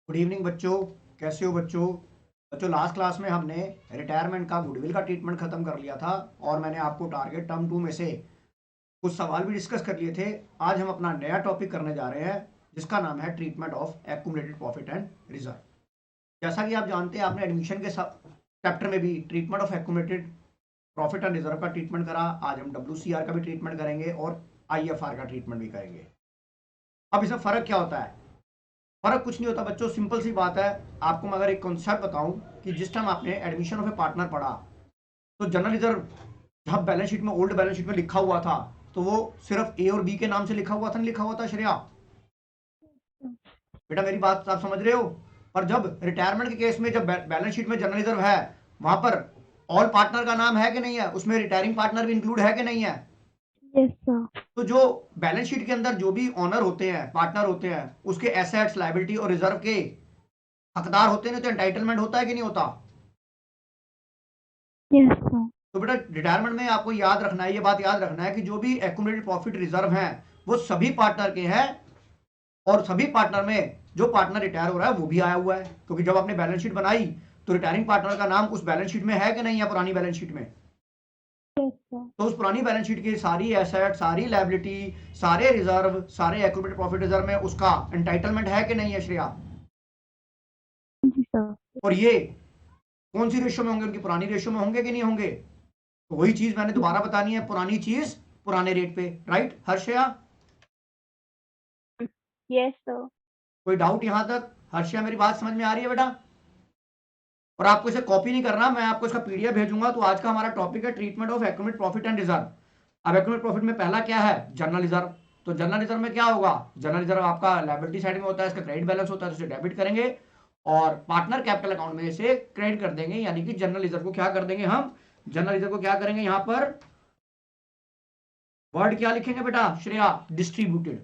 Good evening बच्चों। कैसे हो बच्चों? बच्चों, लास्ट क्लास में हमने रिटायरमेंट का गुडविल का ट्रीटमेंट खत्म कर लिया था और मैंने आपको टारगेट टर्म 2 में से कुछ सवाल भी डिस्कस कर लिए थे। आज हम अपना नया टॉपिक करने जा रहे हैं जिसका नाम है treatment of accumulated profit and reserve. जैसा कि आप जानते हैं, आपने एडमिशन के चैप्टर में भी treatment of accumulated profit and reserve का ट्रीटमेंट करा। आज हम WCR का भी ट्रीटमेंट करेंगे और IFR का ट्रीटमेंट भी करेंगे। अब इसमें फर्क क्या होता है? फर्क कुछ नहीं होता बच्चों, सिंपल सी बात है। आपको मैं अगर एक कॉन्सेप्ट बताऊं कि जिस टाइम आपने एडमिशन ऑफ ए पार्टनर पढ़ा तो जनरल रिजर्व जब बैलेंस शीट में, ओल्ड बैलेंस शीट में लिखा हुआ था तो वो सिर्फ ए और बी के नाम से लिखा हुआ था, नहीं लिखा हुआ था श्रेया? बेटा मेरी बात आप समझ रहे हो? पर जब रिटायरमेंट के केस में जब बैलेंस शीट में जनरल रिजर्व है, वहां पर ऑल पार्टनर का नाम है कि नहीं है, उसमें रिटायरिंग पार्टनर भी इंक्लूड है कि नहीं है? Yes sir. तो जो बैलेंस शीट के अंदर जो भी ऑनर होते हैं, पार्टनर होते हैं, उसके एसेट्स, लायबिलिटी और रिजर्व के हकदार होते हैं, तो एंटाइटलमेंट होता है कि नहीं होता? Yes sir. तो बेटा रिटायरमेंट में आपको याद रखना है, ये बात याद रखना है कि जो भी एक्यूमुलेटेड प्रॉफिट रिजर्व हैं वो सभी पार्टनर के हैं और सभी पार्टनर में जो पार्टनर रिटायर हो रहा है वो भी आया हुआ है, क्योंकि जब आपने बैलेंस शीट बनाई तो रिटायरिंग पार्टनर का नाम उस बैलेंस शीट में है कि नहीं है, पुरानी बैलेंस शीट में? Yes sir. तो उस पुरानी बैलेंस शीट की सारी एसेट, सारी लायबिलिटी, सारे रिजर्व, सारे एक्यूमुलेटेड प्रॉफिट रिजर्व में उसका एंटाइटलमेंट है कि नहीं है श्रेया? जी सर। और ये कौन सी रेशियो में होंगे? उनकी पुरानी रेशियो में होंगे कि नहीं होंगे? तो वही चीज मैंने दोबारा बतानी है, पुरानी चीज पुराने रेट पे। राइट हर्षया? Yes sir. कोई डाउट यहां तक? हर्षया मेरी बात समझ में आ रही है बेटा? और आपको इसे कॉपी नहीं करना, मैं आपको इसका PDF भेजूंगा। तो आज का हमारा टॉपिक है treatment of accumulated profit and reserve. अब एक्यूमुलेटेड प्रॉफिट में पहला क्या है? General reserve. तो जनरल रिजर्व में क्या होगा? जनरल रिजर्व आपका लायबिलिटी साइड में होता है, इसका क्रेडिट बैलेंस होता है, तो उसे डेबिट करेंगे और पार्टनर कैपिटल अकाउंट में से क्रेडिट कर देंगे। यानी कि जनरल रिजर्व को क्या कर देंगे हम? जनरल रिजर्व को क्या करेंगे? यहां पर वर्ड क्या लिखेंगे बेटा Shreya? Distributed.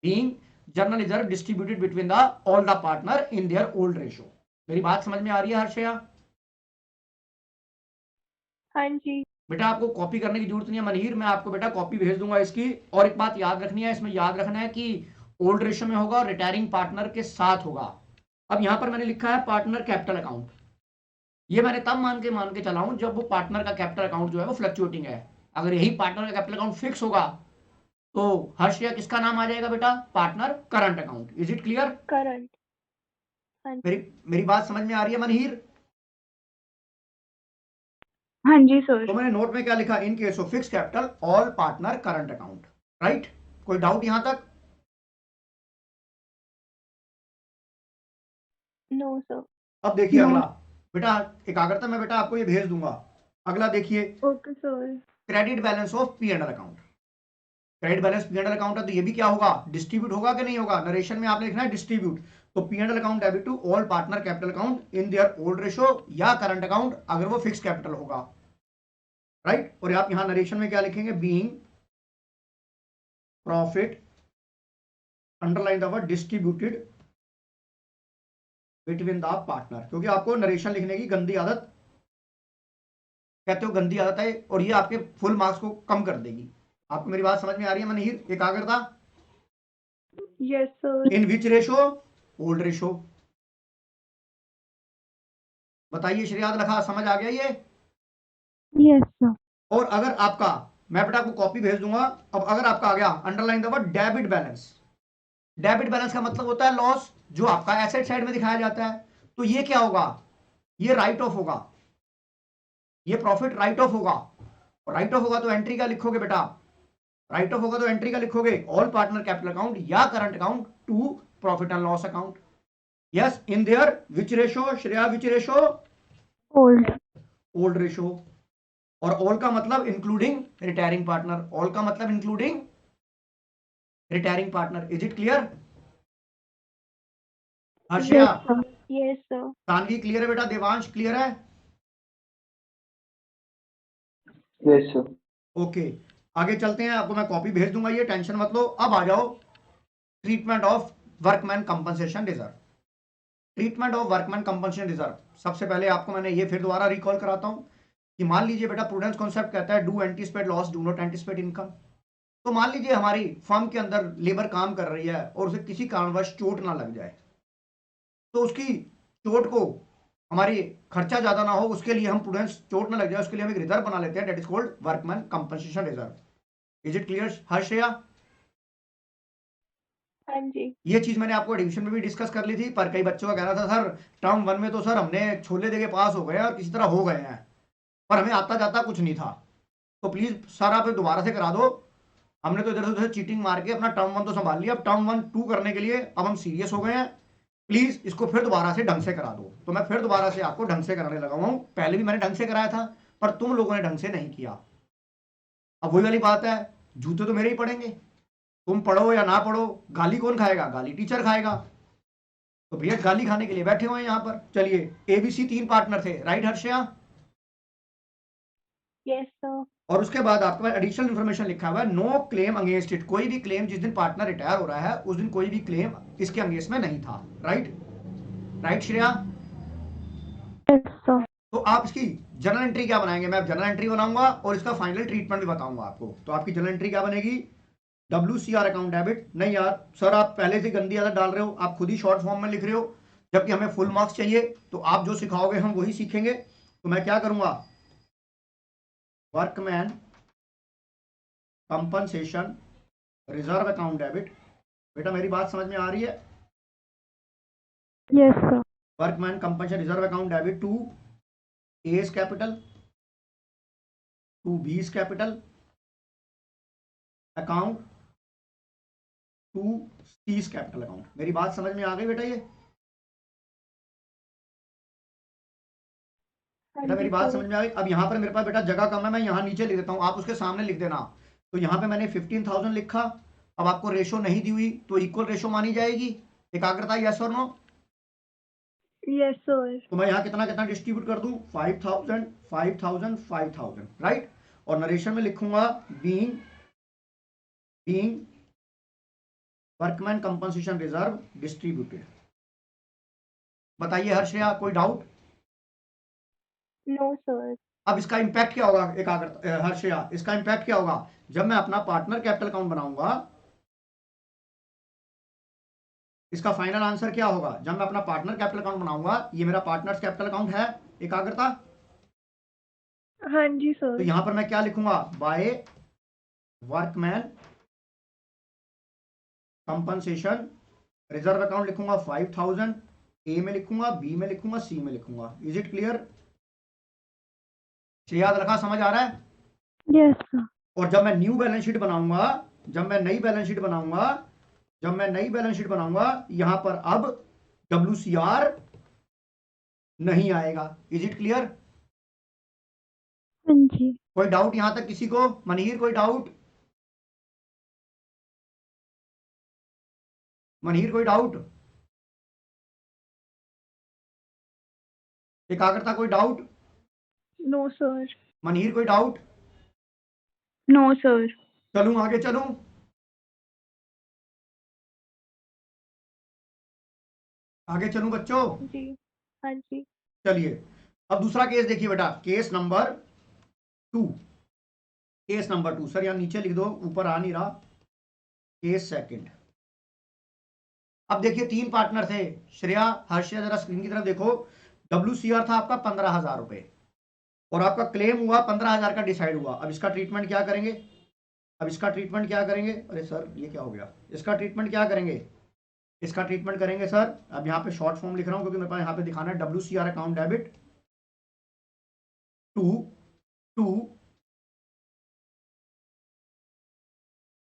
Being general reserve distributed between the all the partner in their old ratio. मेरी बात समझ में आ रही है हर्षया? हाँ जी। बेटा आपको कॉपी करने की जरूरत नहीं है मनहीर, मैं आपको बेटा कॉपी भेज दूंगा इसकी। और एक बात याद रखनी है, इसमें याद रखना है कि ओल्ड रेशियो में होगा और रिटायरिंग पार्टनर के साथ होगा। अब यहां पर मैंने लिखा है पार्टनर कैपिटल अकाउंट। ये मैंने तब मान के चला हूं जब वो पार्टनर का कैपिटल अकाउंट जो है वो फ्लक्चुएटिंग है। अगर यही पार्टनर का कैपिटल अकाउंट फिक्स होगा तो हर्ष या किसका नाम आ जाएगा बेटा? Partner current account. Is it clear? Current. हाँ मेरी जी। मेरी बात समझ में आ रही है मनहीर? हाँ जी सर। तो मैंने नोट में क्या लिखा? In case of fix capital all partner current account. Right? कोई डाउट यहां तक? No sir. अब देखिए नो। अगला। बेटा एकाग्रता में बेटा आपको ये भेज दूंगा। अगला देखिए, okay sir. Credit balance of P&L account. Credit balance P&L account है तो ये भी क्या होगा? डिस्ट्रीब्यूट होगा कि नहीं होगा? नरेशन में आपने लिखना है डिस्ट्रीब्यूट। तो P&L account debit to all partner capital account in their old ratio या करंट अकाउंट अगर वो फिक्स कैपिटल होगा। राइट? और आप यहां नरेशन में क्या लिखेंगे? Being profit, underline the word distributed between the partner. क्योंकि आपको नरेशन लिखने की गंदी आदत, कहते हो गंदी आदत है, और ये आपके फुल मार्क्स को कम कर देगी। आपको मेरी बात समझ में आ रही है मनहीर? एकाग्रता? Yes sir. In which ratio? Old ratio. बताइए श्रेया लखा, समझ आ गया ये? Yes sir. और अगर आपका, मैं बेटा आपको कॉपी भेज दूंगा। अब अगर आपका आ गया underline the word debit balance. Debit balance का मतलब होता है लॉस जो आपका एसेट साइड में दिखाया जाता है। तो ये क्या होगा? ये राइट ऑफ होगा, ये प्रॉफिट राइट ऑफ होगा। राइट ऑफ होगा तो एंट्री का लिखोगे बेटा? राइट ऑफ होगा तो एंट्री का लिखोगे ऑल पार्टनर कैपिटल अकाउंट या current account to profit and loss account. Yes, in there which ratio Shreya? Which ratio? Old. Old ratio. और ऑल का मतलब इंक्लूडिंग रिटायरिंग पार्टनर। ऑल का मतलब including retiring partner. Is it clear Harshaya? Yes sir. Yes sir. Tanvi clear है बेटा? Devansh clear है? Yes sir. Okay, आगे चलते हैं। आपको मैं कॉपी भेज दूंगा, ये टेंशन मत लो। अब आ जाओ treatment of workman compensation reserve. Treatment of workman compensation reserve. सबसे पहले आपको मैंने ये फिर दोबारा रिकॉल कराता हूं कि मान लीजिए बेटा प्रूडेंस कॉन्सेप्ट कहता है do anticipate loss, do not anticipate income. तो मान लीजिए हमारी फर्म के अंदर लेबर काम कर रही है और उसे किसी कारणवश चोट ना लग जाए। तो उसकी चोट को, हमारी खर्चा ज्यादा ना हो, उसके लिए हम प्रूडेंस, चोट ना लग जाए उसके लिए हम एक रिजर्व बना लेते हैं, that is called workman compensation reserve. Is it clear Harshaya? हाँ जी। ये चीज मैंने आपको एडिशन में भी डिस्कस कर ली थी, पर कई बच्चों का कहना था सर टर्म 1 में तो सर हमने छोले देके पास हो गए और किसी तरह हो गए हैं, पर हमें आता जाता कुछ नहीं था। तो प्लीज सर आप दोबारा से करा दो, हमने तो इधर से उधर चीटिंग मार के अपना टर्म 1 तो संभाल लिया, अब टर्म 1 2 करने के लिए अब हम सीरियस हो गए हैं, प्लीज इसको फिर दोबारा से ढंग से करा दो। तो मैं फिर दोबारा से आपको ढंग से कराने लगा हूं, पहले भी मैंने ढंग से कराया था पर तुम लोगों ने ढंग से नहीं किया। अब वही वाली बात है, जूते तो मेरे ही पड़ेंगे, तुम पढ़ो या ना पढ़ो, गाली कौन खाएगा? गाली टीचर खाएगा। तो भैया गाली खाने के लिए बैठे हुए हैं यहाँ पर। चलिए, एबीसी 3 पार्टनर थे, राइट हर्षया? Yes sir. और उसके बाद आपके पास एडिशनल इन्फॉर्मेशन लिखा हुआ है, नो क्लेम अगेंस्ट इट, कोई भी क्लेम जिस दिन पार्टनर रिटायर हो रहा है उस दिन कोई भी क्लेम इसके अगेंस्ट में नहीं था, right? Right Shreya? Yes sir. तो आप इसकी जर्नल एंट्री क्या बनाएंगे? मैं जर्नल एंट्री बनाऊंगा और इसका फाइनल ट्रीटमेंट भी बताऊंगा आपको। तो आपकी जर्नल एंट्री क्या बनेगी? WCR account debit. नहीं यार सर, आप पहले से गंदी आदत डाल रहे हो, आप खुद ही शॉर्ट फॉर्म में लिख रहे हो, जबकि हमें फुल मार्क्स चाहिए, तो आप जो सिखाओगे हम वही सीखेंगे। तो मैं क्या करूंगा, workman compensation reserve account debit. बेटा मेरी बात समझ में आ रही है? Yes sir. Workman compensation reserve account debit to A's capital, to B's capital account, to C's capital account. मेरी बात समझ में आ गई बेटा? ये हाँ बेटा जी मेरी बात सर। समझ में आ गई? अब यहाँ पर मेरे पास बेटा जगह कम है, मैं यहाँ नीचे लिख देता हूँ, आप उसके सामने लिख देना। तो यहाँ पे मैंने 15,000 लिखा। अब आपको रेशो नहीं दी हुई तो इक्वल रेशो मानी जाएगी, एकाग्रता, यस और नो? Yes sir. तो मैं यहाँ कितना कितना डिस्ट्रीब्यूट कर दूं, 5,000 5,000 5,000, राइट? और नरेशन में लिखूंगा being being workman compensation reserve distributed. बताइए हर्षया, कोई डाउट? No sir. अब इसका इंपैक्ट क्या होगा हर्षया, इसका इंपैक्ट क्या होगा? जब मैं अपना पार्टनर कैपिटल अकाउंट बनाऊंगा, इसका फाइनल आंसर क्या होगा? जब मैं अपना पार्टनर कैपिटल अकाउंट बनाऊंगा, ये मेरा पार्टनर्स कैपिटल अकाउंट है, एकाग्रता। हाँ जी तो सर। यहां पर मैं क्या लिखूंगा, by workman compensation reserve account लिखूंगा 5,000, ए में लिखूंगा, बी में लिखूंगा, सी में लिखूंगा। Is it clear? याद रखा, समझ आ रहा है? Yes sir. और जब मैं न्यू बैलेंस शीट बनाऊंगा, जब मैं नई बैलेंस शीट बनाऊंगा, जब मैं नई बैलेंस शीट बनाऊंगा, यहां पर अब WCR नहीं आएगा। Is it clear? हाँ जी। कोई डाउट यहां तक किसी को? मनहीर कोई डाउट? मनहीर कोई डाउट? एकाग्रता कोई डाउट? No sir. मनहीर कोई डाउट? No sir. चलूं आगे चलूं? आगे चलूं बच्चों? जी। हाँ जी। चलिए, अब दूसरा केस देखिए बेटा, case number 2। Case number 2 sir यहाँ नीचे लिख दो, ऊपर आ नहीं रहा। Case second. अब देखिए 3 पार्टनर थे, श्रेया हर्षया, जरा स्क्रीन की तरफ देखो। WCR था आपका 15,000 रुपए और आपका क्लेम हुआ 15,000 का डिसाइड हुआ। अब इसका ट्रीटमेंट क्या करेंगे? अब इसका ट्रीटमेंट क्या करेंगे? अरे सर ये क्या हो गया? इसका ट्रीटमेंट क्या करेंगे? इसका ट्रीटमेंट करेंगे सर, अब यहाँ पे शॉर्ट फॉर्म लिख रहा हूँ क्योंकि मेरे पास यहाँ पे दिखाना है, WCR account debit to to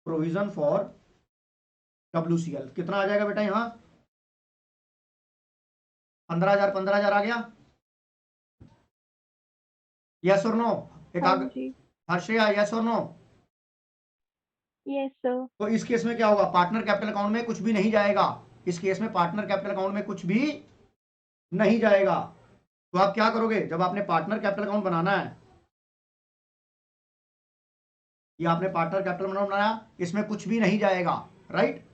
provision for WCL। कितना आ जाएगा बेटा यहाँ? 15,000 15,000 आ गया, यस और नो? हाँ जी। हर्षया यस और नो? Yes sir. तो इस केस में क्या होगा, पार्टनर कैपिटल अकाउंट में कुछ भी नहीं जाएगा। इस केस में पार्टनर कैपिटल अकाउंट में कुछ भी नहीं जाएगा। तो आप क्या करोगे, जब आपने पार्टनर कैपिटल अकाउंट बनाना है, ये आपने पार्टनर कैपिटल अकाउंट बनाया, इसमें कुछ भी नहीं जाएगा, राइट?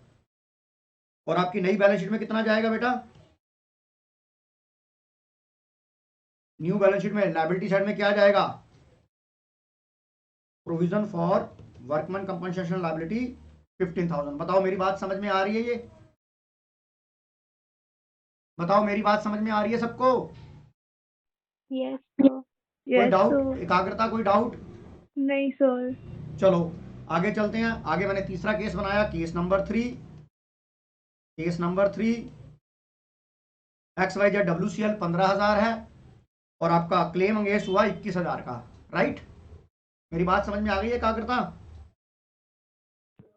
और आपकी नई बैलेंस शीट में कितना जाएगा बेटा? न्यू बैलेंस शीट में लायबिलिटी साइड में क्या जाएगा? Provision for workman compensation liability 15,000। बताओ मेरी बात समझ में आ रही है? ये बताओ मेरी बात समझ में आ रही है सबको? Yes sir. कोई यस डाउट? सर। एकाग्रता, कोई डाउट? नहीं सर। चलो आगे चलते हैं। आगे मैंने तीसरा केस बनाया, case number 3। Case number 3, XYZ WCL 15,000 है और आपका क्लेम अगेंस्ट हुआ 21,000 का। राइट? मेरी बात समझ में आ गई है एकाग्रता?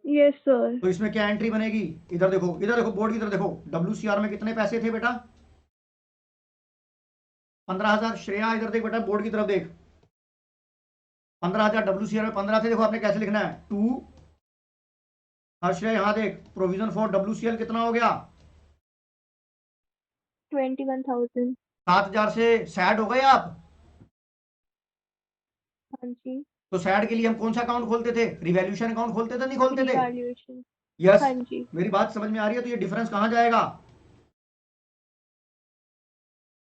Yes sir. तो इसमें क्या एंट्री बनेगी? इधर देखो, इधर देखो, बोर्ड की तरफ देखो। WCR में कितने पैसे थे बेटा? 15,000। श्रेया इधर देख बेटा, बोर्ड की तरफ देख। 15,000 WCR में 15 थे। देखो आपने कैसे लिखना है, 2। श्रेया यहां देख, प्रोविजन फॉर WCL कितना हो गया? 21,000। 7,000 से सैड हो गए आप? हाँ जी। तो सैड के लिए हम कौन सा अकाउंट खोलते थे? रिवैल्यूएशन अकाउंट खोलते थे, नहीं खोलते थे? रिवैल्यूएशन। यस। हाँ जी। मेरी बात समझ में आ रही है? तो ये डिफरेंस कहां जाएगा?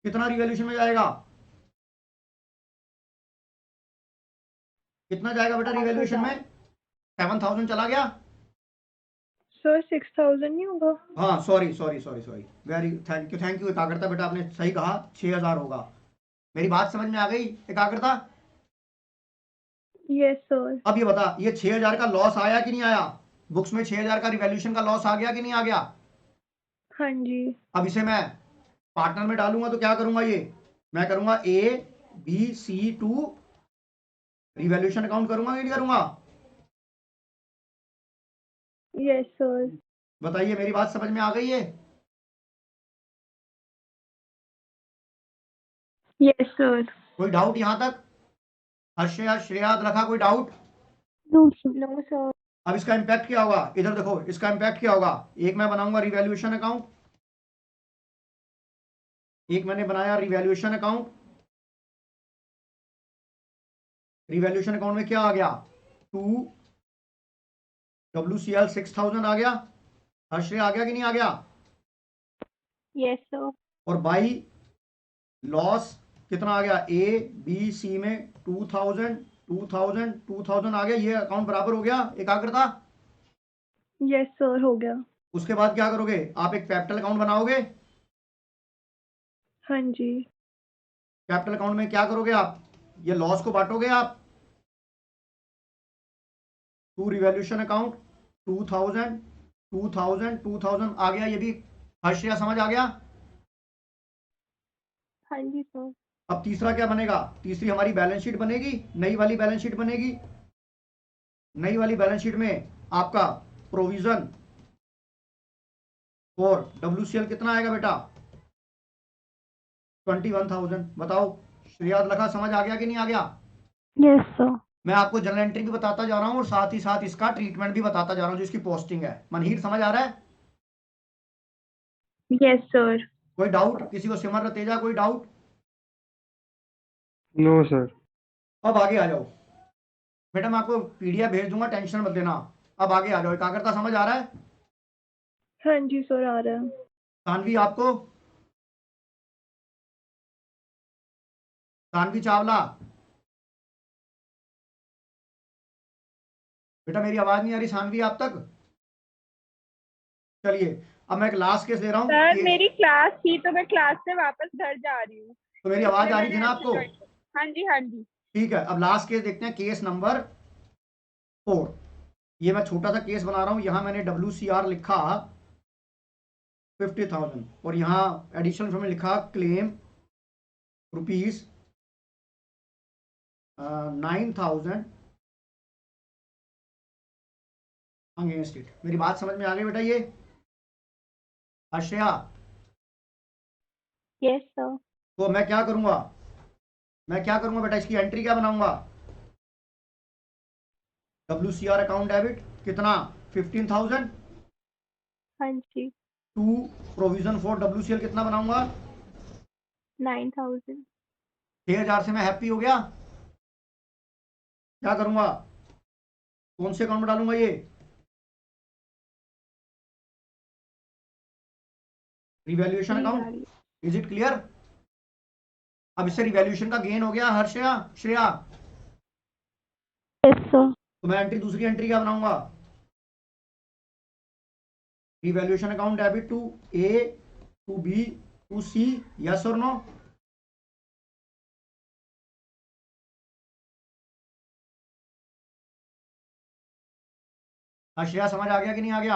कितना रिवैल्यूएशन में जाएगा? कितना जाएगा बेटा रिवैल्यूएशन में? 7,000 चला गया। सर 6,000 नहीं होगा? हाँ sorry sorry sorry sorry, very thank you एकाग्रता बेटा, आपने सही कहा, 6,000 होगा। मेरी बात समझ में आ गई एकाग्रता? Yes sir. अब ये बता, ये 6,000 का लॉस आया कि नहीं आया? बुक्स में 6,000 का रिवैल्यूएशन का लॉस आ गया कि नहीं आ गया? हाँ जी। अब इसे मैं पार्टनर में डालूंगा तो क्या करूंगा? ये मैं करूंगा ABC2 रिवैल्यूएशन अकाउंट करूंगा कि नहीं करूंगा? Yes sir. बताइए मेरी बात समझ में आ गई है? Yes sir. कोई डाउट यहां तक? हर्षया, श्रेया, रखा कोई डाउट? No sir. अब इसका इंपैक्ट क्या होगा? इधर देखो, इसका इंपैक्ट क्या होगा? एक मैं बनाऊंगा रिवैल्यूएशन अकाउंट, एक मैंने बनाया रिवैल्यूएशन अकाउंट। रिवैल्यूएशन अकाउंट में क्या आ गया? 2 WCL 6,000 आ गया। हर्षय आ गया कि नहीं आ गया? Yes sir. और बाई लॉस कितना आ गया? ABC में 2,000 2,000 2,000 आ गया। ये अकाउंट बराबर हो गया एकाग्रता? यस सर हो गया। उसके बाद क्या करोगे? आप एक कैपिटल अकाउंट बनाओगे। हाँ जी। कैपिटल अकाउंट में क्या करोगे आप? ये लॉस को बांटोगे आप। टू रिवैल्यूएशन अकाउंट 2,000 2,000 2,000 आ गया। ये भी हर्षया समझ आ गया? हाँ जी सर। अब तीसरा क्या बनेगा? तीसरी हमारी बैलेंस शीट बनेगी, नई वाली बैलेंस शीट बनेगी। नई वाली बैलेंस शीट में आपका प्रोविजन फॉर WCL कितना आएगा बेटा? 21,000। बताओ श्रेया लखा, समझ आ गया कि नहीं आ गया? Yes sir. मैं आपको जनरल एंट्री भी बताता जा रहा हूं और साथ ही साथ इसका ट्रीटमेंट भी बताता जा रहा हूं, जो इसकी पोस्टिंग है। मनहीर समझ आ रहा है? Yes sir. कोई डाउट किसी को? सिमर तेजा, कोई डाउट? No sir. अब आगे आ जाओ बेटा, मैं आपको PDF भेज दूंगा, टेंशन मत लेना। अब आगे आ जाओ। एकाग्रता समझ आ रहा है? हाँ जी सर आ रहा है। सानवी आपको? सानवी चावला बेटा, मेरी आवाज नहीं आ रही सानवी आप तक? चलिए अब मैं एक लास्ट केस ले रहा हूँ सर मेरी क्लास थी तो मैं क्लास से वापस घर जा रही हूँ। तो मेरी आवाज आ रही थी ना आपको? हाँ जी हाँ जी। ठीक है, अब लास्ट केस देखते हैं, केस नंबर 4। ये मैं छोटा सा केस बना रहा हूँ। यहां मैंने WCR लिखा 50,000 और यहाँ एडिशनल में लिखा क्लेम रुपीज 9,000 अगेंस्ट इट। मेरी बात समझ में आ गई बेटा? ये अश्रेया, यस सर। तो मैं क्या करूंगा? मैं क्या करूंगा बेटा? इसकी एंट्री क्या बनाऊंगा? WCR अकाउंट डेबिट कितना? 15,000। हाँ जी। टू प्रोविजन फॉर WCL कितना बनाऊंगा? 9,000। 6,000 से मैं हैप्पी हो गया। क्या करूंगा? कौन से अकाउंट में डालूंगा? ये revaluation account. Is it clear? अब इससे रिवैल्यूएशन का गेन हो गया हर्षया, श्रेया। Yes sir. तो मैं दूसरी एंट्री क्या बनाऊंगा? Revaluation account debit to A to B to C, yes और नो? आश्रया समझ आ गया कि नहीं आ गया?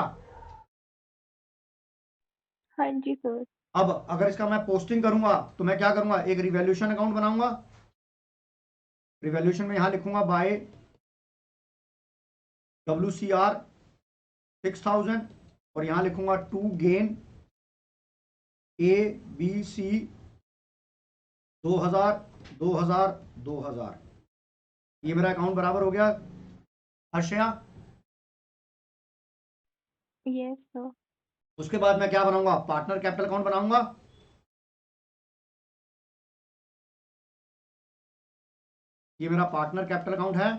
हाँ जी सर। अब अगर इसका मैं पोस्टिंग करूंगा तो मैं क्या करूंगा, एक रिवैल्यूएशन अकाउंट बनाऊंगा। रिवैल्यूएशन में यहां लिखूंगा बाय WCR 6000 और यहां लिखूंगा टू गेन ABC 2000 2000 2000। ये मेरा अकाउंट बराबर हो गया हर्षया। Yes sir. उसके बाद मैं क्या बनाऊंगा, पार्टनर कैपिटल अकाउंट बनाऊंगा। ये मेरा पार्टनर कैपिटल अकाउंट है।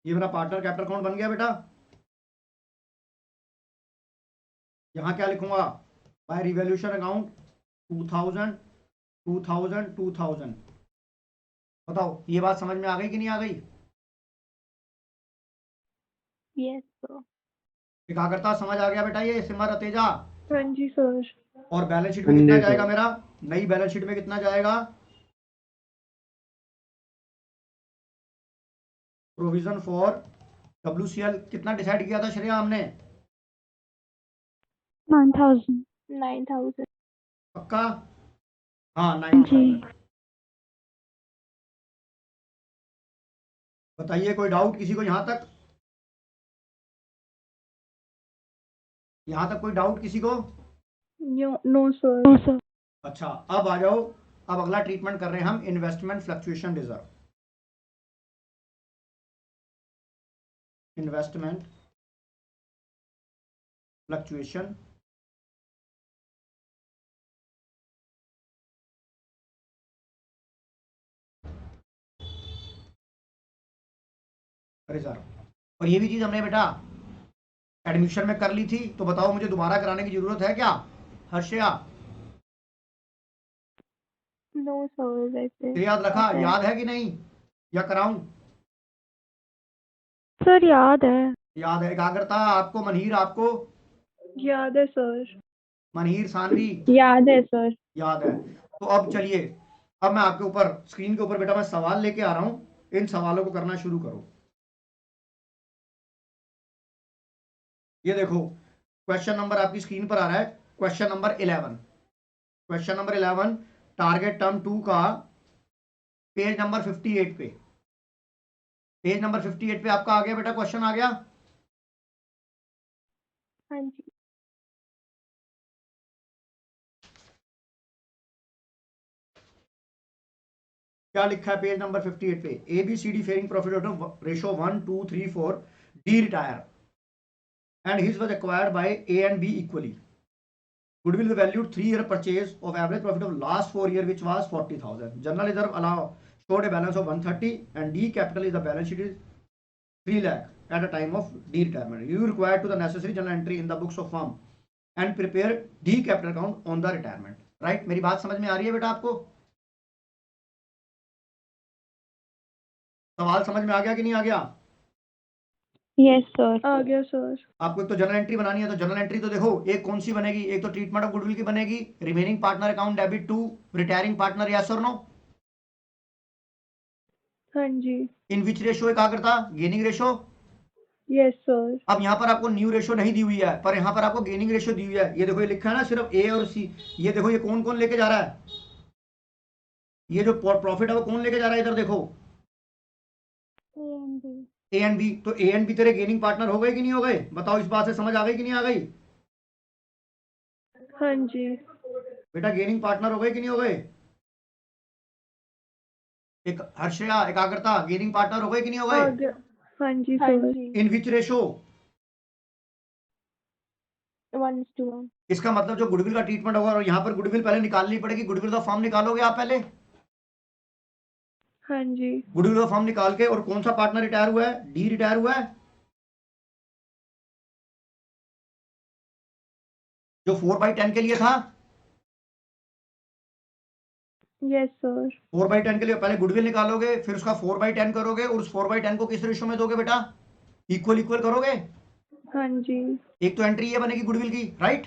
ये मेरा पार्टनर कैपिटल अकाउंट बन गया बेटा। यहां क्या लिखूंगा, बाय रिवैल्यूएशन अकाउंट 2000 2000 2000। बताओ ये बात समझ में आ गई कि नहीं आ गई? Yes sir. एकाग्रता समझ आ गया बेटा ये सिमर तेजा? हाँ जी सर। और बैलेंस शीट में हाँ कितना जी जाएगा सर। मेरा, नई बैलेंस शीट में कितना जाएगा? प्रोविजन फॉर WCL कितना डिसाइड किया था श्रेया हमने? 9000। 9000। पक्का? हाँ जी। 9000। बताइए कोई डाउट किसी को यहां तक? यहां तक कोई डाउट किसी को? No sir. No sir. अच्छा अब आ जाओ, अब अगला ट्रीटमेंट कर रहे हैं हम investment fluctuation reserve. Investment fluctuation reserve. और ये भी चीज हमने बेटा एडमिशन में कर ली थी, तो बताओ मुझे दोबारा कराने की जरूरत है क्या हर्षया? नो सर वैसे। ये याद रखा, Okay. याद है कि नहीं, या कराऊं? सर याद है। याद है। एकाग्रता आपको, मनहीर आपको, याद है सर। मनहीर सानवी याद है सर। याद है। तो अब चलिए, अब मैं आपके ऊपर स्क्रीन के ऊपर बेटा मैं सवाल लेके आ रहा हूं, इन सवालों को करना शुरू करो। ये देखो क्वेश्चन नंबर आपकी स्क्रीन पर आ रहा है, question number 11। Question number 11 target term 2 का पेज नंबर 58 पे, पेज नंबर 58 पे आपका आ गया बेटा, क्वेश्चन आ गया। हाँ जी। क्या लिखा है पेज नंबर 58 पे? ABCD फेयरिंग profit ratio 1 2 3 4 D retire and his was acquired by A and B equally. Goodwill valued 3-year purchase of average profit of last 4 year which was 40,000. General reserve allow showed a balance of 130 and D capital is the balance sheet is 3 lakh at a time of D retirement. You required to the necessary journal entry in the books of firm and prepare D capital account on the retirement. Right? मेरी बात समझ में आ रही है बेटा आपको? सवाल समझ में आ गया कि नहीं आ गया? Yes sir. आ गया सर। आपको एक तो जर्नल एंट्री बनानी है, तो जर्नल एंट्री तो देखो एक कौन सी बनेगी, एक तो ट्रीटमेंट ऑफ गुडविल की बनेगी, remaining partner account debit to retiring partner, yes और नो? हाँ जी। In which ratio Ekagrata, gaining ratio. Yes sir. अब यहाँ पर आपको न्यू रेशो नहीं दी हुई है, पर यहाँ पर आपको गेनिंग रेशो दी हुई है। ये देखो ये लिखा है ना सिर्फ ए और सी। ये देखो ये कौन कौन लेके जा रहा है, ये जो प्रॉफिट है वो कौन लेके जा रहा है, इधर देखो ए एंड बी। तो ए एंड बी तेरे गेनिंग पार्टनर हो गए कि नहीं हो गए? बताओ इस बात से समझ आ गई कि नहीं आ गई? हाँ जी। बेटा गेनिंग पार्टनर हो गए कि नहीं हो गए? एक हर्षया एकाग्रता गेनिंग पार्टनर हो गए कि नहीं हो आ गए? गया। हाँ जी सर। In which ratio? 1:1। इसका मतलब जो गुडविल का ट्रीटमेंट होगा, और यहाँ पर गुडविल पहले निकालनी पड़ेगी, गुडविल का फॉर्म निकालोगे आप पहले। हाँ जी। गुडविल का फॉर्म निकाल के, और कौन सा पार्टनर रिटायर हुआ है? डी रिटायर हुआ है, जो 4/10 के लिए था। Yes, sir. 4/10 के लिए पहले गुडविल निकालोगे, फिर उसका 4/10 करोगे और उस 4/10 को किस रेशियो में दोगे बेटा? इक्वल इक्वल करोगे। हाँ जी। एक तो एंट्री ये बनेगी गुडविल की, राइट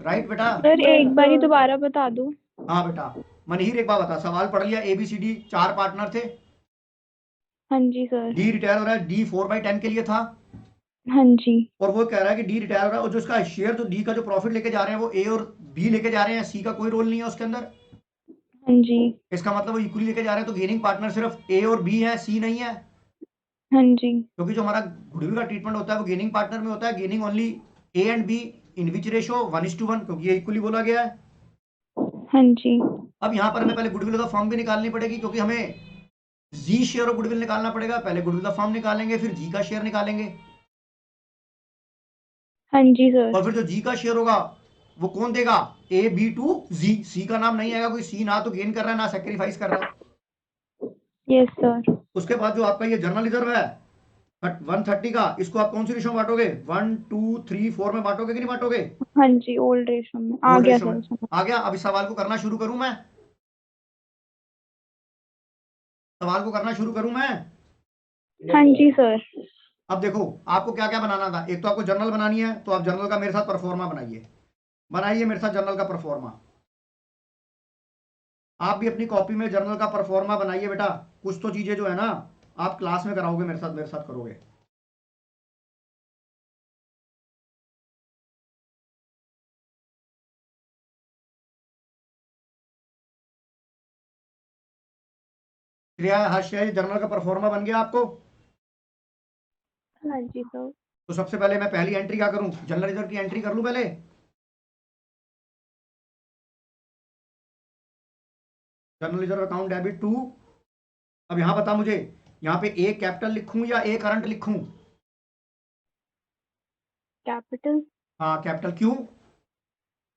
राइट बेटा। सर एक बार ही दोबारा बता दो। हाँ बेटा, मनहीर एक बार बता, सवाल पढ़ लिया, ABCD 4 पार्टनर थे, हाँ जी सर। डी रिटायर हो रहा है, डी 4/10 के लिए था, हाँ जी। और वो कह रहा है कि डी रिटायर हो रहा है और जो उसका शेयर, जो डी का जो प्रॉफिट लेके जा रहे हैं वो ए और बी लेके जा रहे हैं, सी का कोई रोल नहीं है उसके अंदर। हाँ जी। इसका मतलब वो इक्वली लेके जा रहे हैं, तो गेनिंग पार्टनर सिर्फ ए और बी है, सी नहीं है, हाँ जी। क्योंकि जो हमारा गुडविल का ट्रीटमेंट होता है वो गेनिंग पार्टनर में होता है, gaining only A and be in which ratio 1:1, क्योंकि ये इक्वली बोला गया है। हाँ जी। अब यहाँ पर हमें पहले गुडविल ऑफ फर्म भी निकालनी पड़ेगी, क्योंकि हमें जी शेयर ऑफ गुडविल निकालना पड़ेगा। पहले गुडविल ऑफ फर्म निकालेंगे, फिर जी का शेयर निकालेंगे, हाँ जी सर। और फिर जो जी का शेयर होगा वो कौन देगा? ए बी टू जी, सी का नाम नहीं आएगा, कोई सी ना तो गेन कर रहा है ना सेक्रीफाइस कर रहा है। Yes sir. उसके बाद जो आपका ये जनरल रिजर्व है 130 का, इसको आप कौन सी रेशो में बांटोगे? 1 2 3 4 में बांटोगे कि नहीं बांटोगे? हाँ जी, ओल्ड रेशो में आ ओल्ड गया रेशो में सर। आ गया। अब इस सवाल को करना शुरू करूं मैं? सवाल को करना शुरू करूं मैं? हाँ जी सर। अब देखो आपको क्या क्या बनाना था। एक तो आपको जर्नल बनानी है, तो आप जर्नल का मेरे साथ परफॉर्मा बनाइए, बनाइए मेरे साथ जर्नल का परफॉर्मा। आप भी अपनी कॉपी में जर्नल का परफॉर्मा बनाइए बेटा। कुछ तो चीजें जो है ना आप क्लास में कराओगे, मेरे साथ करोगे। श्रेया, हाशिया, जर्नल का परफॉर्मा बन गया आपको? हाँ जी सर। तो सबसे पहले मैं पहली एंट्री क्या करूं? जनरल रिजर्व की एंट्री कर लूं पहले। General reserve account debit to. अब यहां बता मुझे, यहाँ पे ए कैपिटल लिखूं या ए करंट लिखूं? कैपिटल, हाँ कैपिटल, क्यों?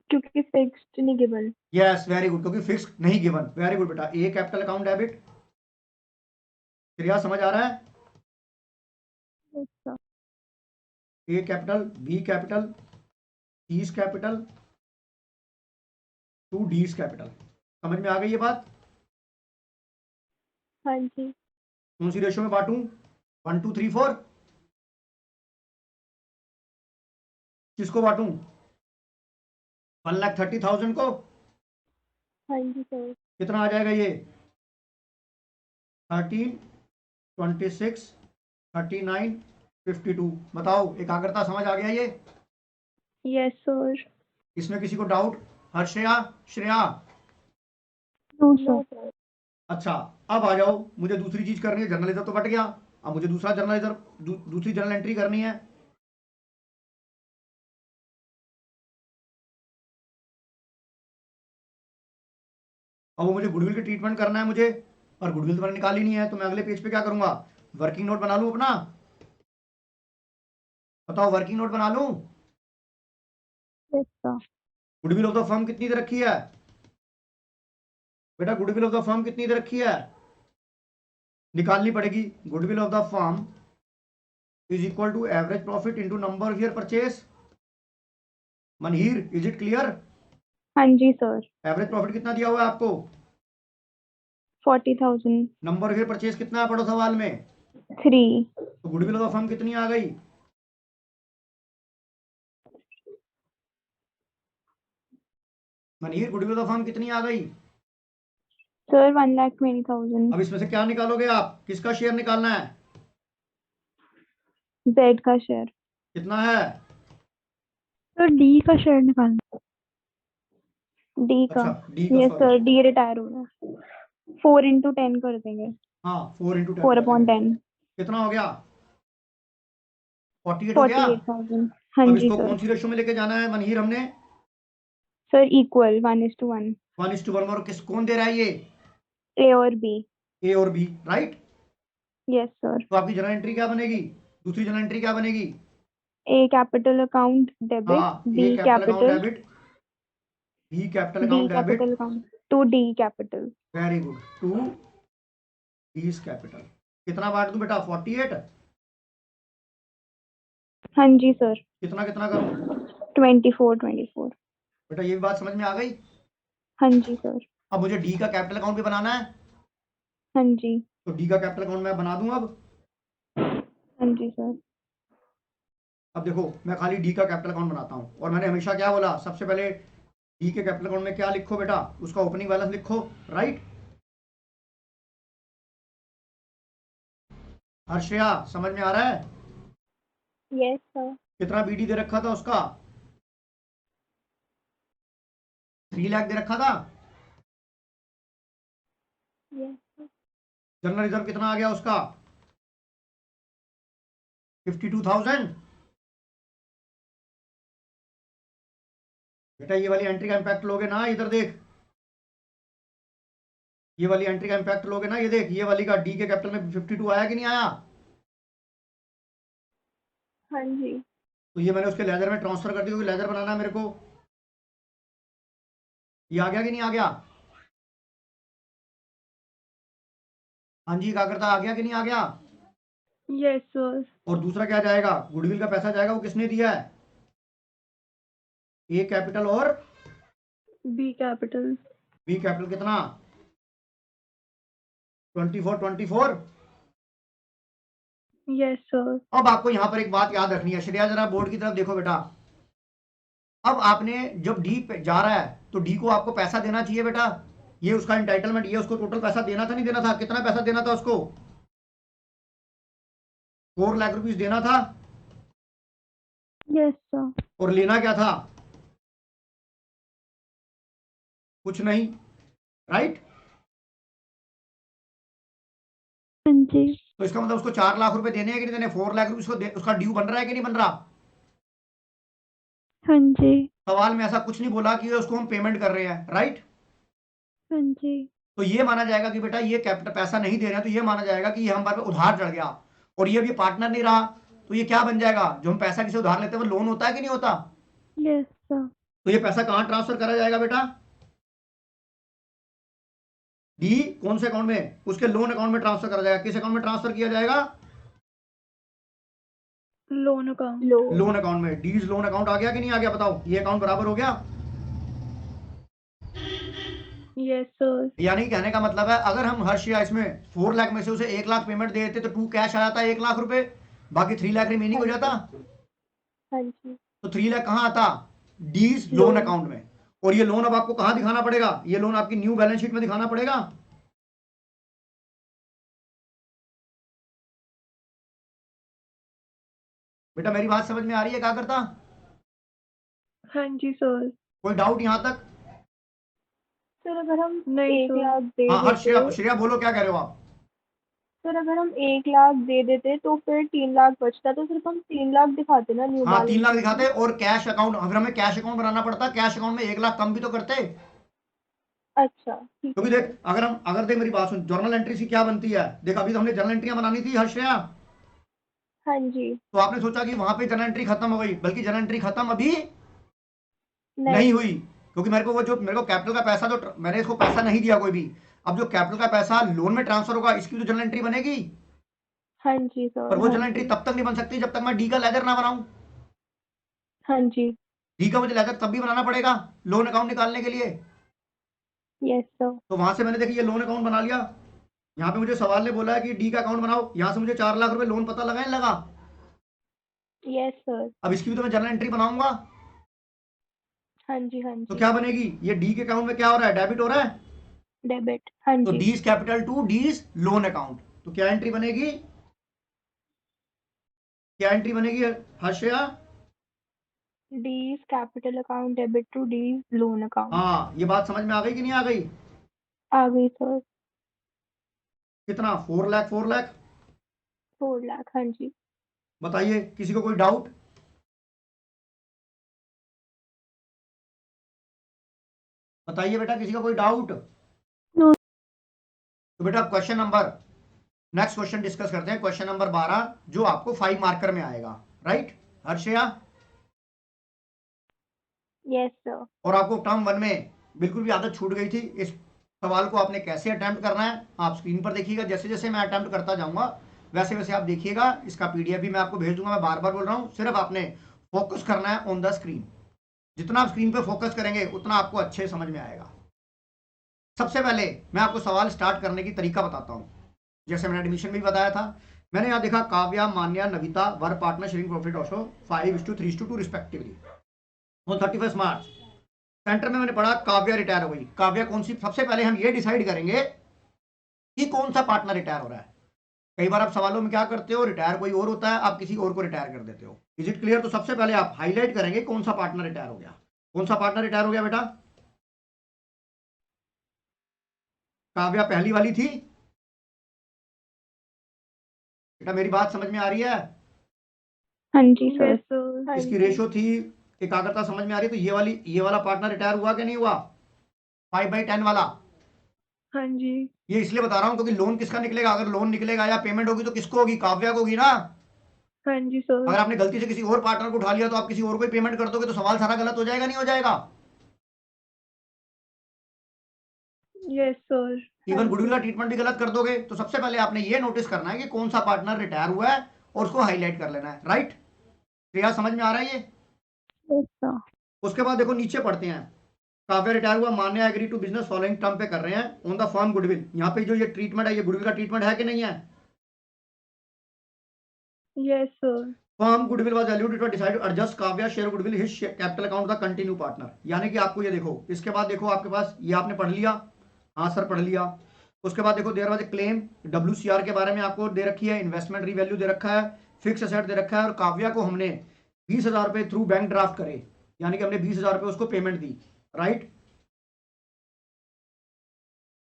क्योंकि फिक्स्ड नहीं गिवन। यस वेरी गुड, क्योंकि फिक्स नहीं गिवन। वेरी गुड बेटा, ए कैपिटल अकाउंट डेबिट। क्रिया समझ आ रहा है? Yes sir. A capital, B capital, C capital to D capital. समझ में आ गई ये बात? हाँ जी। कौन सी रेशो में बांटूं? 1 2 3 4। किसको बांटूं? 1,30,000 को। हाँ जी सर। कितना आ जाएगा ये? 13 26 39 52। बताओ, एकाग्रता समझ आ गया ये? Yes sir. इसमें किसी को doubt? Harshaya, Shreya? No sir. अच्छा, अब आ जाओ, मुझे दूसरी चीज करनी है। जर्नल रिजर्व तो बट गया, अब मुझे दूसरा जर्नल रिजर्व, दूसरी जर्नल एंट्री करनी है। अब वो मुझे गुडविल की ट्रीटमेंट करना है मुझे, और गुडविल तो मैंने निकाली नहीं है, तो मैं अगले पेज पे क्या करूंगा? वर्किंग नोट बना लूं अपना? बताओ, वर्किंग नोट बना लूं? Yes sir. Goodwill of the firm कितनी दे रखी है बेटा? गुडविल ऑफ द फर्म कितनी दे रखी है? निकालनी पड़ेगी। Goodwill of the firm is equal to average profit into number of year purchase. Manhir, is it clear? हाँ जी सर। एवरेज प्रॉफिट कितना दिया हुआ है आपको? 40,000। नंबर ऑफ ईयर परचेज कितना है पढ़ो सवाल में? 3। तो गुडविल ऑफ द फर्म कितनी आ गई? Manhir, goodwill of the firm कितनी आ गई? सर 1,20,000। अब इसमें से क्या निकालोगे आप? किसका शेयर निकालना है? जेड का शेयर। कितना है? सर डी का शेयर निकालना। डी का। अच्छा, डी का, yes sorry. Sir, D retire हो रहा है। 4 × 10 कर देंगे। हाँ 4 × 10 4/10। कितना हो गया? 48 हो गया। 48,000। हाँ अब जी इसको सर। कौन सी रेशो में लेके जाना है मनहीर हमने? Sir equal 1:1। 1:1। और किस, कौन दे रहा है ये? ए और बी। ए और बी, राइट। Yes sir. तो आपकी जनरल एंट्री क्या बनेगी? दूसरी जनरल एंट्री क्या बनेगी? ए कैपिटल अकाउंट डेबिट, हाँ, B A capital account capital, debit, B capital D account debit. Capital account to D capital. Very good, to D capital. कितना बांट दूं बेटा? 48। हाँ जी सर। कितना कितना करूं? 24। बेटा ये भी बात समझ में आ गई। हाँ जी सर। अब मुझे डी का कैपिटल अकाउंट भी बनाना है, हाँ जी। तो डी का कैपिटल अकाउंट मैं बना दूं अब। हाँ जी सर। अब देखो मैं खाली डी का कैपिटल अकाउंट बनाता हूं, और मैंने हमेशा क्या बोला, सबसे पहले डी के कैपिटल अकाउंट में क्या लिखो बेटा, उसका ओपनिंग बैलेंस लिखो, राइट। हर्षया समझ में आ रहा है? Yes sir. कितना बीडी दे रखा था उसका? 3 लाख दे रखा था। Yes sir. जनरल रिजर्व कितना आ गया उसका? 52,000। बेटा ये वाली एंट्री का इम्पैक्ट लोगे ना, इधर देख, ये वाली एंट्री का इम्पैक्ट लोगे ना, ये देख, ये वाली का डी के कैपिटल में 52 आया कि नहीं आया? हाँ जी। तो ये मैंने उसके लेजर में ट्रांसफर कर दिया, क्योंकि लेजर बनाना है मेरे को। ये आ गया कि नहीं आ गया? हाँ जी क्या करता, आ गया कि नहीं आ गया? Yes sir. और दूसरा क्या जाएगा, गुडविल का पैसा जाएगा, वो किसने दिया है? ए कैपिटल और बी कैपिटल। बी कैपिटल कितना? 24। Yes sir. अब आपको यहां पर एक बात याद रखनी है, श्रेया जरा बोर्ड की तरफ देखो बेटा। अब आपने जब डी पे जा रहा है तो डी को आपको पैसा देना चाहिए बेटा, ये उसका एंटाइटलमेंट, ये उसको टोटल पैसा देना था नहीं देना था? कितना पैसा देना था उसको? 4 लाख रुपीस देना था। Yes sir. और लेना क्या था? कुछ नहीं, राइट। हाँ जी। तो इसका मतलब उसको 4 लाख रुपए देने हैं कि नहीं देने? 4 लाख रुपए उसको उसका ड्यू बन रहा है कि नहीं बन रहा? हाँ जी। सवाल में ऐसा कुछ नहीं बोला कि उसको हम पेमेंट कर रहे हैं, राइट। हाँ जी। तो ये माना जाएगा कि बेटा ये कैपिटल पैसा नहीं दे रहे हैं, तो ये माना जाएगा कि ये हम पर उधार चढ़ गया, और ये भी पार्टनर नहीं रहा, तो ये क्या बन जाएगा, जो हम पैसा किसी उधार लेते हैं वो लोन होता है कि नहीं होता? Yes sir. तो ये पैसा कहां ट्रांसफर करा जाएगा बेटा? डी कौन से अकाउंट में? उसके लोन अकाउंट में ट्रांसफर करा जाएगा। किस अकाउंट में ट्रांसफर किया जाएगा? Loan account. लोन अकाउंट में। डीज लोन अकाउंट आ गया कि नहीं आ गया, बताओ, ये अकाउंट बराबर हो गया? Yes sir. यानी कहने का मतलब है, अगर हम हर्ष या इसमें 4 लाख में से उसे 1 लाख पेमेंट दे देते तो 2 कैश आ जाता 1 लाख रुपए, बाकी 3 लाख रिमेनिंग हो जाता। हाँ जी। तो 3 लाख कहां आता? डीज लोन अकाउंट में। और ये लोन अब आपको कहां दिखाना पड़ेगा? ये लोन आपकी न्यू बैलेंस शीट में दिखाना पड़ेगा। बेटा मेरी बात समझ में आ रही है क्या करता? हाँ जी सर। कोई डाउट यहां तक? सर अगर हम नहीं 1 सर। लाख दे हाँ हर्ष, देते, श्रेया बोलो क्या कह रहे हो आप? सर अगर हम 1 लाख दे देते तो फिर 3 लाख बचता, तो सिर्फ हम 3 लाख दिखाते ना न्यू हाँ 3 बैलेंस लाख शीट दिखाते, में। और कैश अकाउंट, अगर हमें कैश अकाउंट बनाना पड़ता, कैश अकाउंट में 1 लाख कम भी तो करते। अच्छा ठीक क्योंकि है देख, सर। अगर देख मेरी बात सुन, जर्नल एंट्री से क्या बनती है, देख अभी तो हमने जर्नल एंट्रियां बनानी थी हर्षया, हाँ जी। तो आपने सोचा कि वहां पे जर्नल एंट्री खत्म हो गई, बल्कि जर्नल एंट्री खत्म अभी नहीं नहीं। हुई, क्योंकि मेरे को वो जो मेरे को कैपिटल का पैसा, जो मैंने इसको पैसा नहीं दिया कोई भी, अब जो कैपिटल का पैसा लोन में ट्रांसफर होगा, इसकी तो जर्नल एंट्री बनेगी। हाँ जी पर सर। वो हाँ जर्नल एंट्री जी। तब तक नहीं बन सकती जब तक मैं डी का लेजर ना बनाऊं। हाँ जी। डी का मुझे लेजर तब भी बनाना पड़ेगा लोन अकाउंट निकालने के लिए। Yes sir. तो वहां से मैंने देखिए ये लोन अकाउंट बना लिया, यहाँ पे मुझे सवाल ने बोला है कि डी का अकाउंट बनाओ, यहाँ से मुझे 4 लाख रुपए लोन पता लगा नहीं लगा? Yes sir. अब इसकी भी तो मैं जर्नल एंट्री बनाऊंगा। हाँ जी। हाँ तो जी। क्या बनेगी, ये डी के अकाउंट में क्या हो रहा है, डेबिट हो रहा है, डेबिट। हाँ तो जी। D's capital to D's loan account, तो क्या एंट्री बनेगी, क्या एंट्री बनेगी Harshaya? D's capital account debit to D's loan account. हाँ ये बात समझ में आ गई कि नहीं आ गई? आ गई सर। कितना, 4 लाख 4 लाख? 4 लाख। हाँ जी। बताइए किसी को कोई डाउट? बताइए बेटा किसी का कोई डाउट? नो। तो बेटा question number, next question discuss करते हैं, क्वेश्चन नंबर 12 जो आपको 5 मार्कर में आएगा, राइट हर्षया? Yes sir. और आपको टर्म 1 में बिल्कुल भी आदत छूट गई थी, इस सवाल को आपने कैसे अटेम्प्ट करना है आप स्क्रीन पर देखिएगा, जैसे जैसे मैं अटेम्प्ट करता जाऊंगा वैसे वैसे आप देखिएगा, इसका पीडीएफ भी मैं आपको भेज दूंगा, मैं बार बार बोल रहा हूं, सिर्फ आपने फोकस करना है ऑन द स्क्रीन। जितना आप स्क्रीन पे फोकस करेंगे उतना आपको अच्छे समझ में आएगा। सबसे पहले मैं आपको सवाल स्टार्ट करने की तरीका बताता हूँ। जैसे मैंने एडमिशन में भी बताया था, मैंने यहाँ देखा Kavya, Manya, Navita were partner sharing profit also 5:3:2 respectively on 31 March. Centre में मैंने पढ़ा काव्या रिटायर हो गई। काव्या कौन सी? सबसे पहले हम ये डिसाइड करेंगे कि कौन सा पार्टनर रिटायर हो रहा है। कई बार आप सवालों में क्या करते हो, रिटायर कोई और होता है, आप किसी और को रिटायर कर देते हो। Is it clear? तो सबसे पहले आप हाईलाइट करेंगे कौन सा पार्टनर रिटायर हो गया। कौन सा पार्टनर रिटायर हो गया बेटा? काव्या पहली वाली थी बेटा, मेरी बात समझ में आ रही है? हाँ जी सर। Yes sir. हाँ इसकी जी। रेशो थी, एकाग्रता समझ में आ रही है? तो ये वाला पार्टनर रिटायर हुआ कि नहीं हुआ? 5/10 वाला। हाँ जी। ये इसलिए बता रहा हूं क्योंकि लोन किसका निकलेगा? अगर लोन निकलेगा या पेमेंट होगी तो किसको होगी? काव्या को होगी ना। हाँ जी सर। अगर आपने गलती से किसी और पार्टनर को उठा लिया तो आप किसी और को ही पेमेंट कर दोगे तो सवाल सारा गलत हो जाएगा, नहीं हो जाएगा? Yes sir. इवन गुडविल का ट्रीटमेंट भी गलत कर दोगे। तो सबसे पहले आपने ये नोटिस करना है कि कौन सा पार्टनर रिटायर हुआ है और उसको हाईलाइट कर लेना है। राइट? क्लियर? समझ में आ रहा है ये? Yes sir. उसके बाद देखो नीचे पढ़ते हैं। काव्या रिटायर हुआ, Manya agree to business following term पे कर रहे हैं ऑन द फर्म गुडविल। यहाँ पे जो ये ट्रीटमेंट है, ये गुडविल का ट्रीटमेंट है कि नहीं है? Yes sir. Firm goodwill was valued, it was decided to adjust Kavya share goodwill his capital account the continue partner. यानी कि आपको ये देखो, इसके बाद देखो आपके पास ये आपने पढ़ लिया। हाँ सर पढ़ लिया। उसके बाद देखो there was a claim, WCR के बारे में आपको दे रखी है, इन्वेस्टमेंट रीवैल्यू दे रखा है, फिक्स एसेट दे रखा है, और काव्या को हमने 20,000 रुपए थ्रू बैंक ड्राफ्ट करे, यानी कि हमने 20,000 रुपए उसको पेमेंट दी। राइट?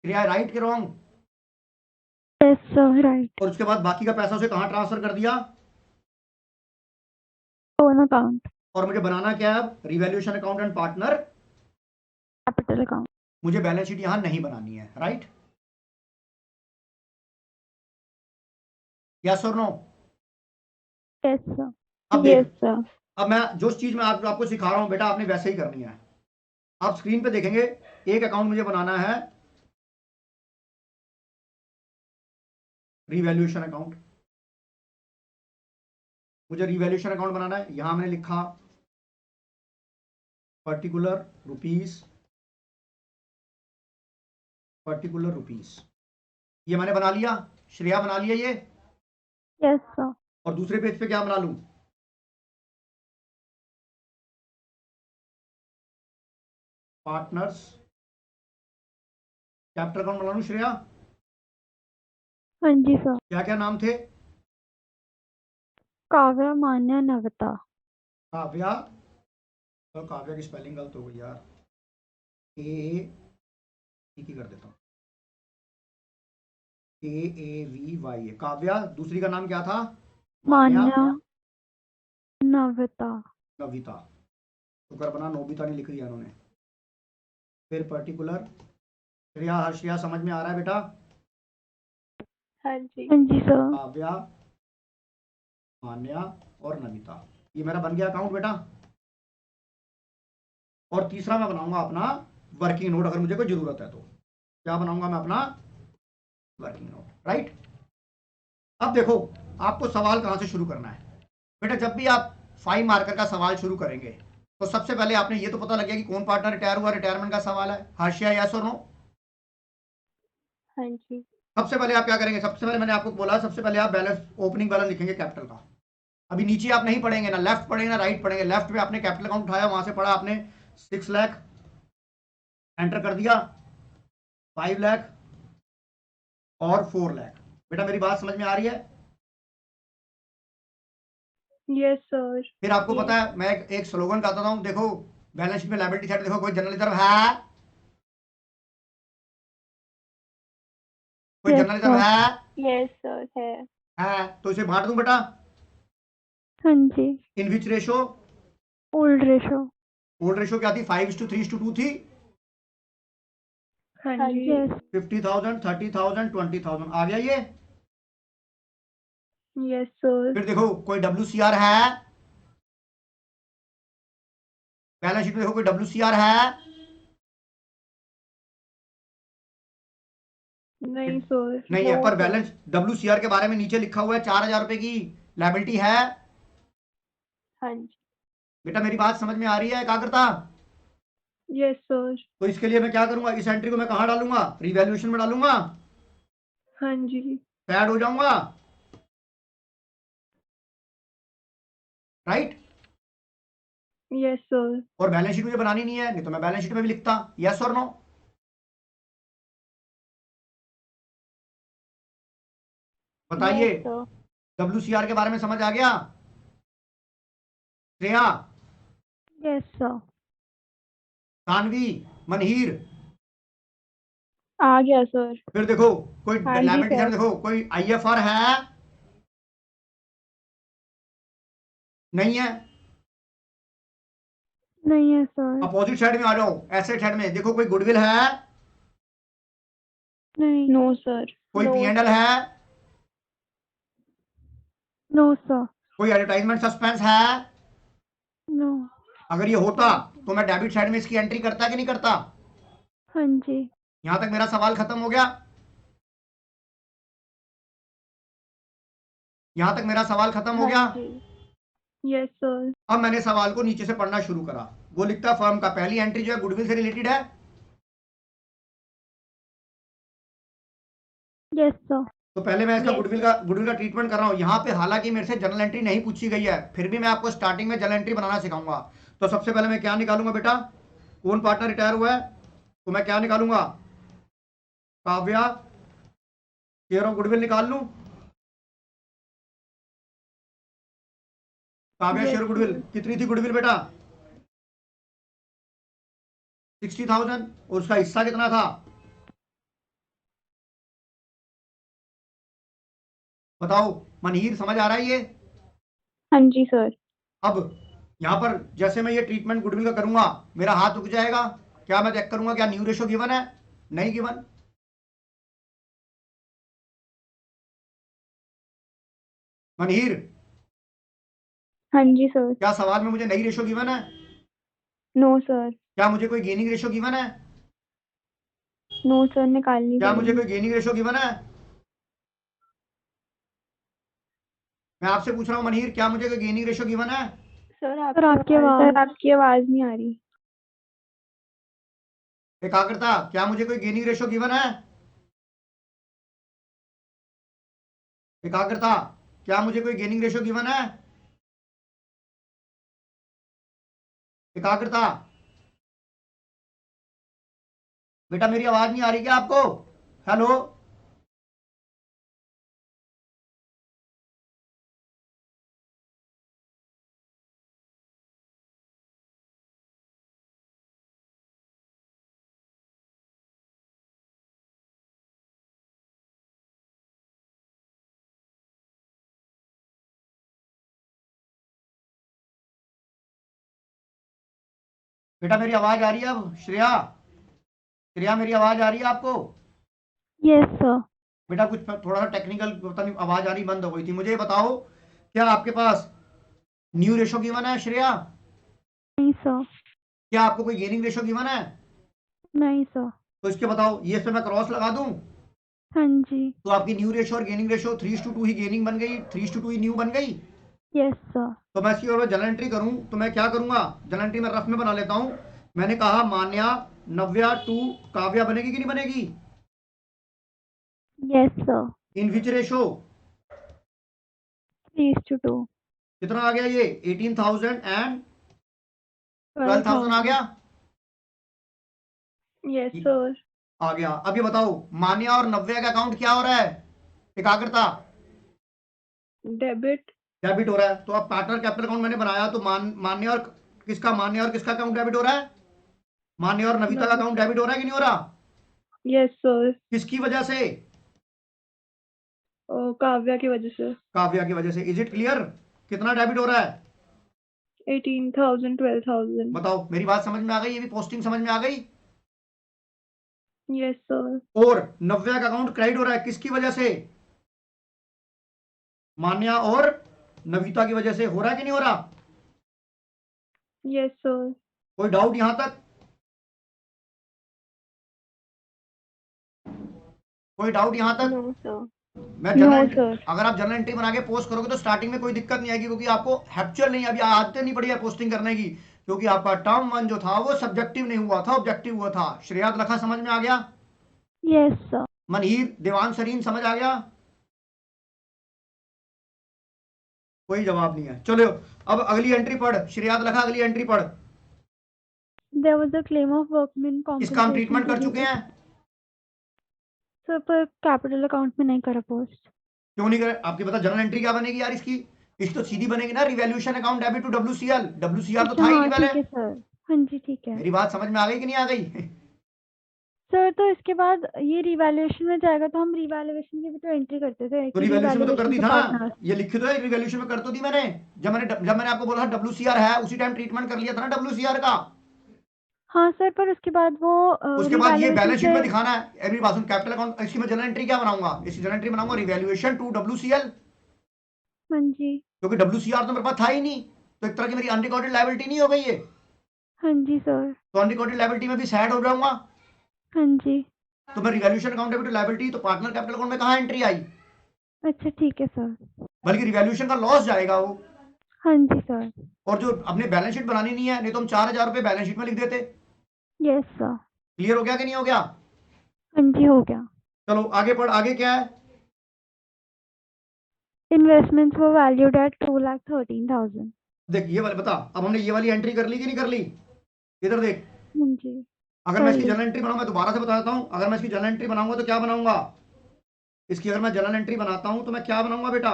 क्लियर? राइट के रॉन्ग? Yes sir right. और उसके बाद बाकी का पैसा उसे कहाँ ट्रांसफर कर दिया? ओन अकाउंट और मुझे बनाना क्या है अब? Revaluation account and partner. Capital account. मुझे बैलेंस शीट यहां नहीं बनानी है। राइट? यस और नो? Yes sir. अब यस देख, सर। अब मैं जो चीज मैं आपको सिखा रहा हूं बेटा, आपने वैसे ही करनी है। आप स्क्रीन पे देखेंगे, एक अकाउंट मुझे बनाना है रिवैल्यूएशन अकाउंट। मुझे रिवैल्यूएशन अकाउंट बनाना है। यहां मैंने लिखा पर्टिकुलर रुपीस, पर्टिकुलर रुपीस। ये मैंने बना लिया। श्रेया बना लिया ये। Yes sir. और दूसरे पेज पे क्या बना लूं? पार्टनर्स कैपिटल अकाउंट बना लूं श्रेया? हाँ जी सर। क्या क्या नाम थे? काव्या, मान्या, नविता। काव्या, तो काव्या की स्पेलिंग गलत हो गई यार, ए ठीक ही कर देता हूँ, KAVY। काव्या, दूसरी का नाम क्या था? मान्या, नविता। नविता। शुक्र बना नोबिता नहीं लिख दिया उन्होंने। फिर पर्टिकुलर। श्रेया, श्रेया समझ में आ रहा है बेटा? हाँ जी। हाँ जी सर। काव्या, मान्या और नविता, ये मेरा बन गया अकाउंट बेटा। और तीसरा मैं बनाऊंगा अपना वर्किंग नोट, अगर मुझे कोई जरूरत है तो। क्या बनाऊंगा मैं? अपना वर्किंग नोट। राइट? अब देखो आपको सवाल कहां से शुरू करना है बेटा। जब भी आप 5 मार्कर का सवाल शुरू करेंगे तो सबसे पहले आपने ये तो पता लग गया कि कौन पार्टनर रिटायर हुआ, रिटायरमेंट का सवाल है। हाशिया यस और नो? हाँ जी। सबसे पहले आप क्या करेंगे? सबसे पहले मैंने आपको बोला, सबसे पहले आप बैलेंस, ओपनिंग बैलेंस लिखेंगे कैपिटल का। अभी नीचे आप नहीं पढ़ेंगे, ना लेफ्ट पढ़ेंगे ना राइट पढ़ेंगे। लेफ्ट में आपने कैपिटल अकाउंट उठाया, वहां से पढ़ा आपने 6 लाख, एंटर कर दिया, 5 लाख और 4 लाख। बेटा मेरी बात समझ में आ रही है? Yes sir. फिर आपको पता है मैं एक स्लोगन कहता हूं, देखो बैलेंस शीट में लायबिलिटी साइड देखो, कोई जनरल रिजर्व है? कोई Yes, जनरल रिजर्व sir. है? यस सर है। तो इसे बांट दूं बेटा? हाँ जी। In which ratio? Old ratio. Old ratio क्या थी? 5:3:2 थी। हाँ हाँ जी। यस 50,000, 30,000, 20,000 आ गया ये। Yes sir. फिर देखो कोई WCR है? बैलेंस शीट में देखो कोई WCR है? नहीं सर। नहीं है, पर बैलेंस WCR के बारे में नीचे लिखा हुआ है 4,000 रुपए की लायबिलिटी है। हाँ जी। बेटा मेरी बात समझ में आ रही है एकाग्रता? Yes sir. तो इसके लिए मैं क्या करूंगा, इस एंट्री को मैं कहाँ डालूंगा, रिवैल्यूएशन में डालूंगा, हाँ जी। ऐड हो जाऊंगा, राइट? Yes sir. और बैलेंस शीट मुझे बनानी नहीं है, नहीं तो मैं बैलेंस शीट में भी लिखता, यस और नो? बताइए। Yes sir. WCR के बारे में समझ आ गया श्रेया? Yes sir. सानवी, मनहीर? आ गया सर। फिर देखो कोई हाँ जी लायबिलिटी साइड सर। में देखो, कोई IFR है? नहीं है। नहीं है सर। अपोजिट साइड में आ जाओ, एसेट साइड में देखो, कोई गुडविल है? नहीं। No sir. कोई नो P&L है? No sir. कोई एडवर्टाइजमेंट सस्पेंस है? नो। अगर ये होता तो मैं डेबिट साइड में इसकी एंट्री करता कि नहीं करता? हाँ जी। यहां तक मेरा सवाल खत्म हो गया? यहां तक मेरा सवाल खत्म हो हाँ गया? जी। Yes sir. अब मैंने सवाल को नीचे से पढ़ना शुरू करा। वो लिखता फर्म का पहली एंट्री जो है गुडविल से रिलेटेड है। Yes sir. तो पहले मैं इसका Yes, गुडविल का ट्रीटमेंट कर रहा हूं। यहाँ पे हालांकि मेरे से जर्नल एंट्री नहीं पूछी गई है, फिर भी मैं आपको स्टार्टिंग में जर्नल एंट्री बनाना सिखाऊंगा। तो सबसे पहले मैं क्या निकालूंगा बेटा, कौन पार्टनर रिटायर हुआ है, तो मैं क्या निकालूंगा, काव्या शेयर ऑफ गुडविल निकाल लूं। Kavya yes share goodwill sir. कितनी थी गुडविल बेटा? 60,000। और उसका हिस्सा कितना था, बताओ? मनहीर समझ आ रहा है ये? हाँ जी सर। अब यहां पर जैसे मैं ये ट्रीटमेंट गुडविल का करूंगा, मेरा हाथ रुक जाएगा। क्या मैं चेक करूंगा क्या न्यू रेशो गिवन है? नहीं गिवन। मनहीर, हाँ जी सर। क्या सवाल में मुझे नई रेशो गिवन है? No sir. क्या मुझे कोई गेनिंग रेशो गिवन है? नो सर, निकालनी क्या मुझे पड़ेगी। कोई गेनिंग रेशो गिवन है? मैं आपसे पूछ रहा हूं मनहीर, क्या मुझे कोई गेनिंग रेशो गिवन है? सर सर आपकी आवाज़ आपकी आवाज नहीं आ रही। एकाग्रता, क्या मुझे कोई गेनिंग रेशो गिवन है? एकाग्रता, क्या मुझे कोई गेनिंग रेशो गिवन है? एकाग्रता, बेटा मेरी आवाज नहीं आ रही क्या आपको? हेलो? बेटा मेरी आवाज आ रही है अब श्रेया? श्रेया मेरी आवाज आ रही है आपको? Yes sir. बेटा कुछ थोड़ा सा टेक्निकल पता नहीं, आवाज आनी बंद हो गई थी। मुझे ये बताओ, क्या आपके पास न्यू रेशो गिवन है श्रेया? नहीं सर। क्या आपको कोई गेनिंग रेशो गिवन है? नहीं सर। तो इसके बताओ, ये इस पे मैं क्रॉस लगा दूं हाँ जी। तो आपकी न्यू रेशो और गेनिंग रेशो 3:2 ही गेनिंग बन गई, 3:2 ही न्यू बन गई। Yes sir. तो मैं इसकी और जर्नल एंट्री करूं तो मैं क्या करूंगा, जर्नल एंट्री में रफ में बना लेता हूं। मैंने कहा मान्या नव्या टू काव्या बनेगी कि नहीं बनेगी? Yes sir. In which ratio? 3:2। कितना आ गया ये, 18,000 एंड 12,000 आ 12,000। गया? Yes sir. आ गया। अब ये बताओ, मान्या और नव्या का अकाउंट क्या हो रहा है, एकाग्रता? डेबिट। डेबिट हो रहा है। तो अब पार्टनर कैपिटल अकाउंट मैंने बनाया, तो मान्य और किसका अकाउंट डेबिट हो रहा है? मान्य और नविता का अकाउंट डेबिट हो रहा है कि नहीं हो रहा? Yes sir. किसकी वजह से? काव्या की वजह से। काव्या की वजह से। Is it clear? कितना डेबिट हो रहा है? 18,000 12,000। बताओ, मेरी बात समझ में आ गई? ये भी पोस्टिंग समझ में आ गई? Yes sir. और नव्या का अकाउंट क्रेडिट हो रहा है किसकी वजह से? मान्या और नविता की वजह से। हो रहा है कि नहीं हो रहा? Yes sir. कोई डाउट यहां तक? कोई डाउट यहां तक? No sir. मैं नो जर्नल सर। अगर आप जर्नल एंट्री बना के पोस्ट करोगे तो स्टार्टिंग में कोई दिक्कत नहीं आएगी, क्योंकि आपको हैप्चुअल नहीं, अभी आदत नहीं पड़ी है पोस्टिंग करने की, क्योंकि आपका टर्म 1 जो था वो सब्जेक्टिव नहीं हुआ था, ऑब्जेक्टिव हुआ था। श्रेया लखा समझ में आ गया? Yes sir. मनहीर देवान सरीन समझ आ गया? कोई जवाब नहीं है। चलो अब अगली एंट्री पढ़ श्रेया लखा, अगली एंट्री पढ़। There was a claim of workman इसका हम कॉम्पेंसेशन ट्रीटमेंट कर चुके हैं। सर, पर कैपिटल अकाउंट में नहीं करा पोस्ट। क्यों नहीं करे? आपके पता जनरल एंट्री क्या बनेगी यार इसकी? इसकी तो सीधी बनेगी ना, revaluation account debit to WCL. WCL तो अच्छा था ही हाँ नहीं पहले। ठीक है सर। हाँ जी ठीक है मेरी बात समझ में आ गई कि नहीं आ गई? सर। तो इसके बाद ये रिवैल्यूएशन में जाएगा, तो हम रिवैल्यूएशन की भी तो एंट्री करते थे तो कि रिवैल्यूएशन में तो कर रिवैल्यूएशन दी के था ना, पार्टनर। ये लिख दो, रिवैल्यूएशन में कर तो दी मैंने। जब मैंने आपको बोला था डब्ल्यूसीआर है, उसी टाइम ट्रीटमेंट कर लिया था ना डब्ल्यूसीआर का। हाँ सर, पर उसके बाद वो उसके बाद ये रिवैल्यूएशन बैलेंस शीट से। में दिखाना है। एवरी बात सुन, कैपिटल अकाउंट इसकी मैं जनरल एंट्री क्या बनाऊंगा? इसकी जनरल एंट्री बनाऊंगा रिवैल्यूएशन टू डब्ल्यूसीएल, हाँ जी। क्योंकि डब्ल्यूसीआर तो मेरे पास था ही नहीं, तो एक तरह की मेरी अनरिकॉर्डेड लायबिलिटी नहीं हो गई है। हाँ जी सर। तो अनरिकॉर्डेड लायबिलिटी में भी सैड हो जाऊंगा। हाँ जी। तो मैं revaluation account debit to liability, तो पार्टनर कैपिटल अकाउंट में कहाँ एंट्री आई? अच्छा ठीक है सर। बल्कि रिवैल्यूएशन का लॉस जाएगा वो। हाँ जी सर। और जो अपने बैलेंस शीट बनानी नहीं है, नहीं तो हम 4,000 रुपए बैलेंस शीट में लिख देते। Yes sir. क्लियर हो गया कि नहीं हो गया? हाँ जी हो गया। चलो आगे पढ़, आगे क्या है? Investments were valued at 2,13,000। देख ये वाले बता, अब हमने ये वाली एंट्री कर ली कि नहीं कर ली? इधर देख, हाँ जी अगर मैं कर इसकी ली। जर्नल एंट्री बनाऊं, मैं दोबारा से बताता हूं, अगर मैं इसकी जर्नल एंट्री बनाऊंगा तो क्या बनाऊंगा? इसकी अगर मैं जर्नल एंट्री बनाता हूं तो मैं क्या बनाऊंगा बेटा?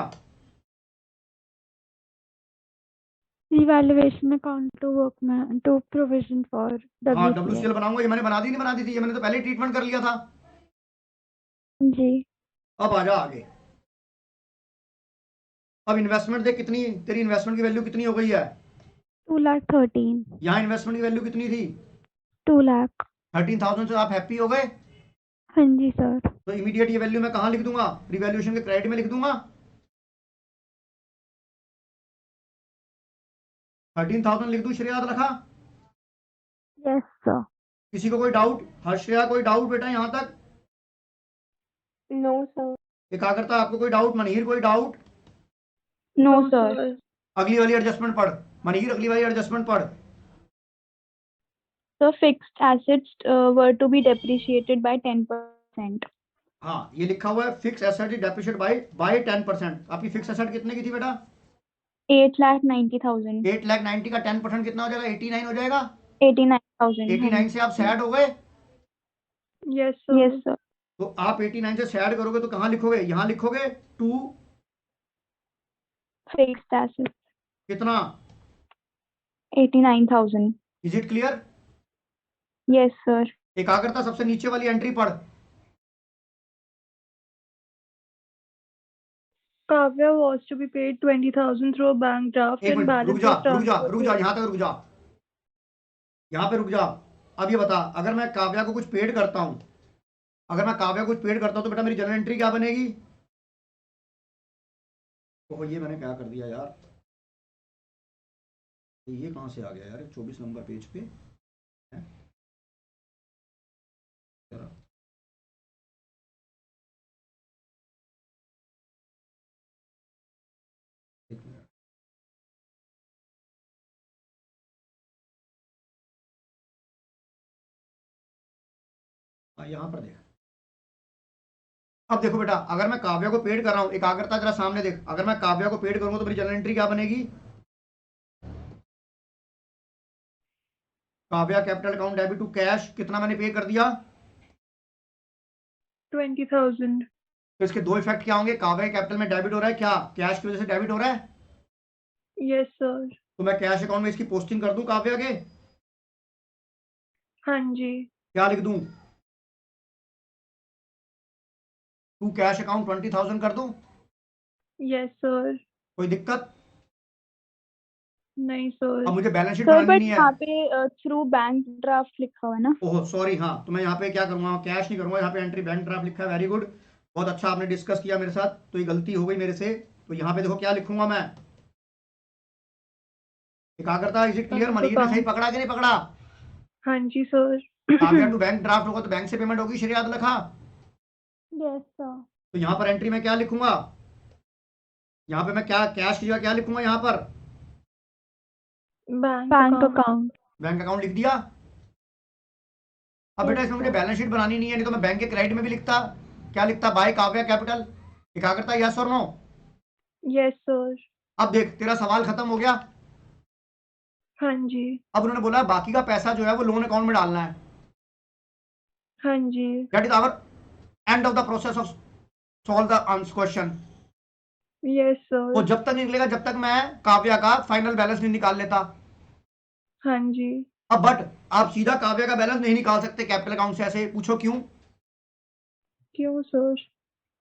Revaluation account to workman to provision for हाँ डब्ल्यूसीएल। डब्ल्यूसीएल बनाऊंगा। ये मैंने बना दी नहीं बना दी थी? ये मैंने तो पहले ही ट्रीटमेंट कर लिया था। जी। अब आ जा आगे। अब इन्वेस्टमेंट देख कितनी, तेरी इन्वेस्टमेंट की वैल्यू कितनी हो गई है? 2,13,000। यहाँ इन्वेस्टमेंट की वैल्यू कितनी थी? 2,00,000। 13,000 से आप हैप्पी हो गए? हाँ जी सर। तो इमीडिएट ये वैल्यू मैं कहाँ लिख दूंगा? रिवैल्यूएशन के क्रेडिट में लिख दूंगा। 13,000 लिख दूं श्रेया लखा? Yes sir. किसी को कोई डाउट? हर्षया कोई डाउट बेटा यहाँ तक? No sir. एकाग्रता आपको कोई डाउट? मनहीर कोई डाउट? No sir. अगली वाली एडजस्टमेंट पढ़ मनहीर, अगली वाली एडजस्टमेंट पढ़। So fixed assets were to be depreciated by 10%. हाँ ये लिखा हुआ है फिक्स एसेट डेप्रिशिएट बाय 10%। आपकी फिक्स एसेट कितने की थी बेटा? 8,90,000। 8,90,000 का 10% कितना हो जाएगा? 89 हो जाएगा। 89,000। 89 से आप सैड हो गए? Yes sir. Yes sir. तो आप 89 से सैड करोगे तो कहाँ लिखोगे? यहाँ लिखोगे टू Fixed assets कितना? 89,000। Is it clear? Yes sir. एकाग्रता सबसे नीचे वाली एंट्री पढ़। Kavya was to be paid 20,000 through a bank draft एक and मिनट रुक balance जा was रुक जा transferred रुक to जा, यहाँ तक रुक जा, यहाँ पे रुक जा। अब ये बता, अगर मैं काव्या को कुछ पेड करता हूँ, अगर मैं काव्या को कुछ पेड करता हूँ तो बेटा मेरी जनरल एंट्री क्या बनेगी? तो ये मैंने क्या कर दिया यार, ये कहाँ से आ गया यार 24 नंबर पेज पे है? जरा एक मिनट, हाँ यहाँ पर देख। अब देखो बेटा, अगर मैं काव्या को पेड कर रहा हूँ, एकाग्रता जरा सामने देख, अगर मैं काव्या को पेड करूंगा तो मेरी जनरल एंट्री क्या बनेगी? Kavya capital account debit to cash, कितना मैंने पे कर दिया? 20,000. तो इसके दो इफेक्ट क्या होंगे? काव्या कैपिटल में डेबिट हो रहा है, क्या कैश की वजह से डेबिट हो रहा है? Yes sir. तो मैं कैश अकाउंट में इसकी पोस्टिंग कर दूं काव्या के? हाँ जी. क्या लिख दूं? टू कैश अकाउंट 20,000 कर दूं? Yes sir. कोई दिक्कत? नहीं सर. अब मुझे बैलेंस शीट सर बनानी बट नहीं है। यहाँ पे थ्रू बैंक ड्राफ्ट लिखा हुआ है ना। ओह सॉरी, हाँ तो मैं यहाँ पे क्या करूंगा? कैश नहीं करूंगा, यहाँ पे एंट्री बैंक ड्राफ्ट लिखा है। वेरी गुड, बहुत अच्छा आपने डिस्कस किया मेरे साथ, तो ये गलती हो गई मेरे से। तो यहाँ पे देखो क्या लिखूंगा मैं, एकाग्रता इज इट क्लियर? मनीष ने सही पकड़ा कि नहीं पकड़ा? हाँ जी sir. Kavya to bank draft होगा तो बैंक से पेमेंट होगी श्रेया लखा। Yes sir. तो यहाँ पर एंट्री में क्या लिखूंगा, यहाँ पे मैं क्या कैश की जगह क्या लिखूंगा, यहाँ पर bank bank account. Account. Bank account लिख दिया। अब बेटा इसमें मुझे बैलेंस शीट बनानी नहीं है, नहीं तो मैं बैंक के क्रेडिट में भी लिखता, क्या लिखता, बाय काव्या कैपिटल, लिखा करता यस और नो। Yes sir. अब देख तेरा सवाल खत्म हो गया। हाँ जी। अब उन्होंने बोला बाकी का पैसा जो है वो लोन अकाउंट में डालना है। हाँ जी। That is our end of the process of solve the question. Yes वो सर। जब तक नहीं निकलेगा जब तक मैं काव्या का फाइनल बैलेंस नहीं निकाल लेता। हाँ जी। अब बट आप सीधा काव्या का बैलेंस नहीं निकाल सकते कैपिटल अकाउंट से, ऐसे पूछो क्यों। क्यों सर?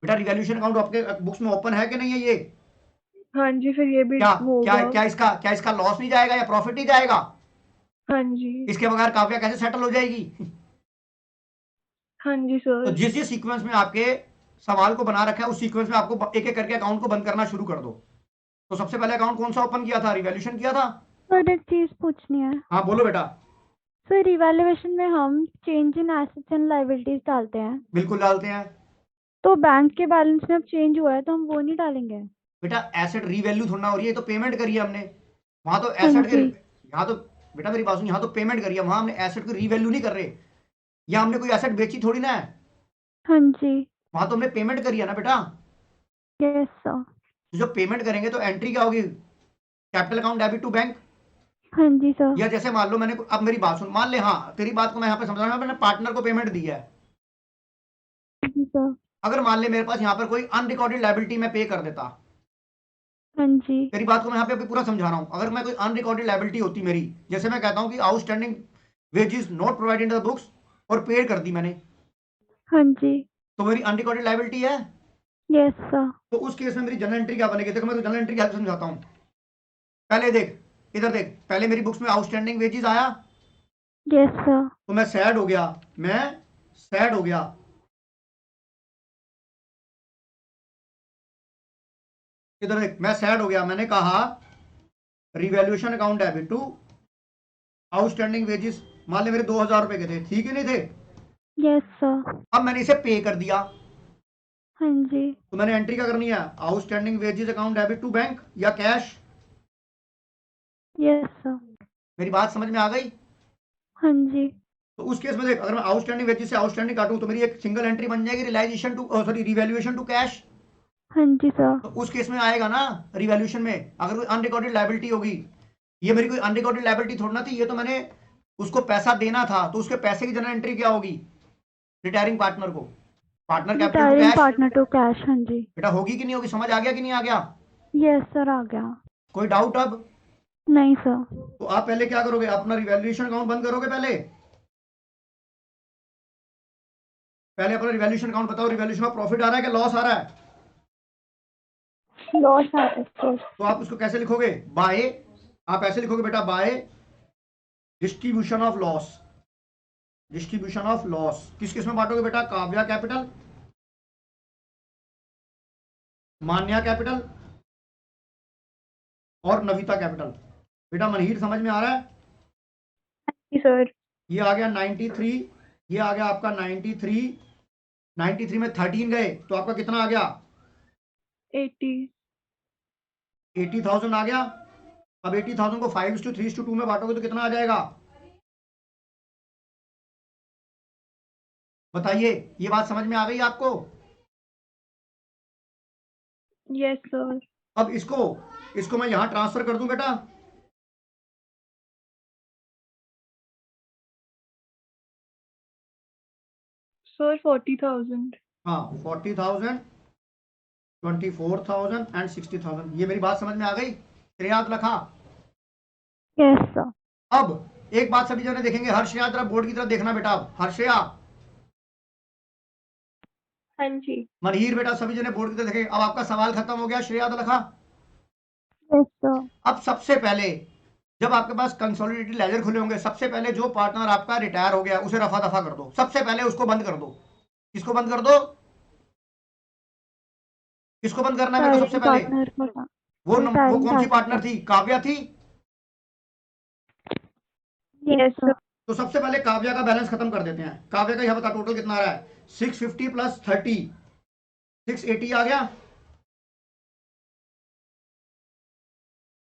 बेटा रिवैल्यूएशन अकाउंट आपके बुक्स में ओपन है कि नहीं है ये? हाँ जी, फिर ये भी क्या होगा। क्या इसका लॉस नहीं जाएगा या प्रॉफिट नहीं जाएगा? हाँ जी। इसके बगैर काव्या कैसे सेटल हो जाएगी? हाँ जी तो सर। जिस सीक्वेंस में आपके सवाल को बना रखा है उस सीक्वेंस में आपको एक एक करके अकाउंट को बंद करना शुरू कर दो। तो सबसे पहले अकाउंट कौन सा ओपन किया था? रिवैल्यूएशन किया था। सर एक चीज पूछनी है। हाँ बोलो बेटा। सर रिवैल्यूएशन में हम change in assets and liabilities डालते हैं, बिल्कुल डालते हैं तो बैंक के बैलेंस में अब चेंज हुआ है तो हम वो नहीं डालेंगे? बेटा, एसेट रीवैल्यू थोड़ा हो रही है, तो पेमेंट करी है हमने वहां, तो हाँ एसेट के जी। यहाँ तो बेटा मेरी बात सुन, यहाँ तो पेमेंट करी है, वहां हमने एसेट को रीवैल्यू नहीं कर रहे, या हमने कोई एसेट बेची थोड़ी ना है, हाँ जी। वहां तो हमने पेमेंट करी है ना बेटा। Yes sir. तो जब पेमेंट करेंगे तो एंट्री क्या होगी? Capital account debit to bank. हाँ जी सर। या जैसे मान लो मैंने, अब मेरी बात सुन, मान ले, हाँ तेरी बात को मैं यहाँ पे समझ रहा हूँ, मैंने पार्टनर को पेमेंट दी है। जी सर। अगर मान ले मेरे पास यहाँ पर कोई अनरिकॉर्डेड लायबिलिटी में पे कर देता, हाँ जी। तेरी बात को मैं यहाँ पे अभी पूरा समझा रहा हूँ, अगर मैं कोई अनरिकॉर्डेड लायबिलिटी होती मेरी, जैसे मैं कहता हूँ कि outstanding wages not provided in the books और पेड कर दी मैंने, हाँ जी। तो मेरी अनरिकॉर्डेड लायबिलिटी है। Yes sir. तो उस केस में मेरी जर्नल एंट्री क्या बनेगी? देखो मैं तो जर्नल एंट्री क्या समझाता हूँ। पहले देख, इधर देख, पहले मेरी बुक्स में आउटस्टैंडिंग वेजेस आया, यस सर। तो मैं सैड हो गया, मैं सैड हो गया। इधर देख, मैं सैड हो गया, मैंने कहा revaluation account debit to outstanding wages, मान ले मेरे 2000 रुपए के थे, ठीक है नहीं थे? Yes sir. अब मैंने इसे पे कर दिया, हाँ जी। तो मैंने एंट्री क्या करनी है? Outstanding wages account debit to bank या कैश। Yes sir. मेरी बात समझ में आ गई? हाँ जी। तो उस केस में देख, अगर मैं आउटस्टैंडिंग वेजेस से आउटस्टैंडिंग काटूं तो मेरी एक सिंगल एंट्री बन जाएगी, realisation to sorry revaluation to cash. हाँ जी सर। तो उस केस में आएगा ना रिवैल्यूएशन में, अगर कोई अनरिकॉर्डेड लायबिलिटी होगी, ये मेरी कोई अनरिकॉर्डेड लायबिलिटी थोड़ी ना थी, ये तो मैंने उसको पैसा देना था, तो उसके पैसे की जनरल एंट्री क्या होगी? रिटायरिंग पार्टनर को, partner capital to retiring cash. Partner to cash. हाँ जी। बेटा होगी कि नहीं होगी? समझ आ गया कि नहीं आ गया? यस सर आ गया। कोई डाउट अब? नहीं सर। तो आप पहले क्या करोगे? अपना रिवैल्यूएशन अकाउंट बंद करोगे, पहले अपना रिवैल्यूएशन अकाउंट बताओ, रिवैल्यूएशन में प्रॉफिट आ रहा है कि लॉस आ रहा है? लॉस आ रहा है सर। तो आप उसको कैसे लिखोगे? बाय, आप ऐसे लिखोगे बेटा, by distribution of loss. Distribution of loss किस किस में बांटोगे बेटा? काव्या कैपिटल, मान्या कैपिटल और नविता कैपिटल। बेटा मनहीर समझ में आ रहा है? जी सर। ये आ गया 93, ये आ गया आपका 93, 93 में 13 गए तो आपका कितना आ गया? 80,000 आ गया। अब 80,000 को 5:3:2 में बांटोगे तो कितना आ जाएगा? बताइए, ये बात समझ में आ गई आपको? Yes sir. अब इसको मैं यहां ट्रांसफर कर दूं बेटा, सर 40,000। हाँ 40,000, 24,000 एंड 60,000। ये मेरी बात समझ में आ गई? श्रेयात लखा? Yes sir. अब एक बात सभी जने देखेंगे, हर्षया जरा बोर्ड की तरफ देखना बेटा। अब हर्षया, हाँ जी। मनहीर बेटा, सभी जने बोर्ड की तरफ देखेंगे। अब आपका सवाल खत्म हो गया श्रेयात लखा। Yes sir. अब सबसे पहले जब आपके पास कंसोलिडेटेड लेजर खुले होंगे, सबसे पहले जो पार्टनर आपका रिटायर हो गया उसे रफा दफा कर दो, सबसे पहले उसको बंद कर दो। किसको बंद कर दो? किसको बंद करना है मेरे को सबसे पहले? पार्टनर को। वो रिटायरिंग कौन सी पार्टनर पार्टनर थी? काव्या थी। Yes sir. तो सबसे पहले काव्या का बैलेंस खत्म कर देते हैं। काव्या का यह बता टोटल कितना आ रहा है? 650 प्लस 30, 680 आ गया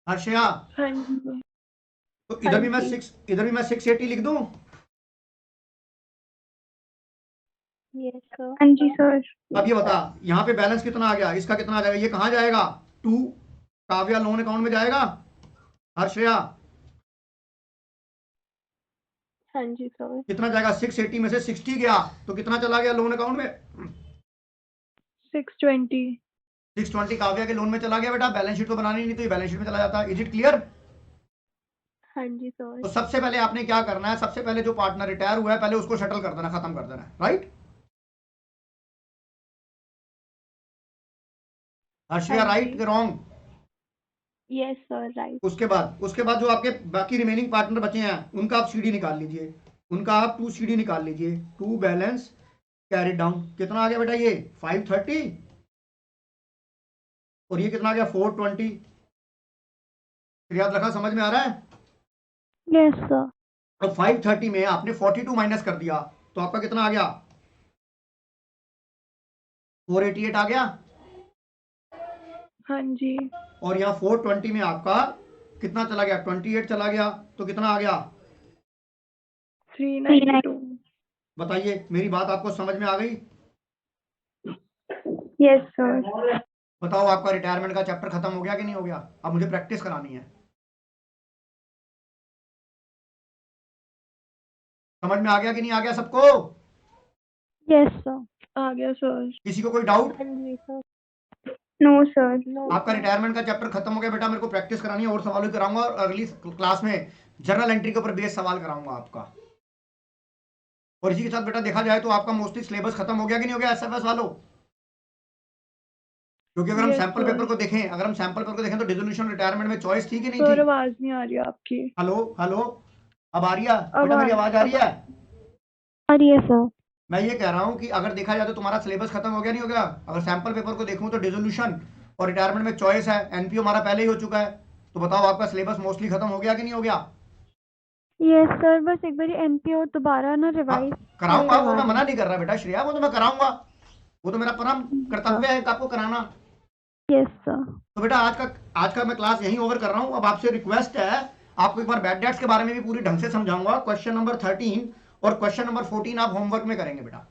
हर्षया? हाँ जी। तो इधर भी मैं हाँ जी। 680 लिख दूं? Yes sir. हाँ जी सर। अब ये बता, यहाँ पे बैलेंस कितना आ गया, इसका कितना आ जाएगा, ये कहाँ जाएगा? 2 काव्या लोन अकाउंट में जाएगा हर्षया? हाँ जी सर। कितना जाएगा? 680 में से 60 गया तो कितना चला गया लोन अकाउंट में? 620। 620 काव्या के लोन में चला गया बेटा। बैलेंस शीट तो बनानी नहीं, तो ये बैलेंस शीट में चला जाता। Is it clear? हाँ जी सर। तो सबसे पहले आपने क्या करना है, सबसे पहले जो पार्टनर रिटायर हुआ है पहले उसको सेटल कर देना, खत्म कर देना है, राइट? हर्षया, हाँ राइट जी। कि रॉन्ग? Yes sir right. उसके बाद जो आपके बाकी रिमेनिंग पार्टनर बचे हैं उनका आप सीडी निकाल लीजिए, उनका आप 2 सीडी निकाल लीजिए। 2 बैलेंस कैरी डाउन कितना आ गया बेटा? ये 530 और ये कितना आ गया? 420। याद रखा? समझ में आ रहा है? Yes sir. अब 530 में आपने 42 माइनस कर दिया तो आपका कितना आ गया? 488 आ गया। हाँ जी। और यहाँ 420 में आपका कितना चला गया? 28 चला गया तो कितना आ गया? 392। बताइए, मेरी बात आपको समझ में आ गई? Yes sir. बताओ, आपका रिटायरमेंट का चैप्टर खत्म हो गया कि नहीं हो गया? अब मुझे प्रैक्टिस करानी है। समझ में आ गया कि नहीं आ गया सबको? Yes sir. आ गया सर। किसी को कोई डाउट? हाँ जी सर। No sir. नो आपका रिटायरमेंट का चैप्टर खत्म हो गया बेटा, मेरे को प्रैक्टिस करानी है और सवाल भी कराऊंगा, और अगली क्लास में जर्नल एंट्री के ऊपर बेस सवाल कराऊंगा आपका। और इसी के साथ बेटा देखा जाए तो आपका मोस्टली सिलेबस खत्म हो गया कि नहीं हो गया एसएफएस वालों? क्योंकि अगर हम Yes, सैंपल sir. पेपर को देखें तो डिसोल्यूशन रिटायरमेंट में चॉइस थी कि नहीं सर थी? आवाज नहीं आ रही आपकी। हेलो हेलो, अब आ रही है अब बेटा? आ मेरी रही- आवाज आ रही है? और ये सर। मैं ये कह रहा हूँ कि अगर देखा जाए तो तुम्हारा सिलेबस खत्म हो गया नहीं हो गया? अगर सैंपल पेपर को देखूं तो डिसोल्यूशन और रिटायरमेंट में चॉइस है, एनपीओ हमारा पहले ही हो चुका है, तो बताओ आपका सिलेबस मोस्टली खत्म हो गया कि नहीं हो गया? यस सर, बस एक बार एनपीओ दोबारा ना रिवाइज कराऊंगा, वो मैं मना नहीं कर रहा बेटा श्रेया, वो तो मैं कराऊंगा, वो तो मेरा परम कर्तव्य है आपको कराना। Yes sir. तो बेटा आज का मैं क्लास यहीं ओवर कर रहा हूँ। अब आपसे रिक्वेस्ट है, आपको एक बार बैड डेट्स के बारे में भी पूरी ढंग से समझाऊंगा। क्वेश्चन नंबर 13 और क्वेश्चन नंबर 14 आप होमवर्क में करेंगे बेटा।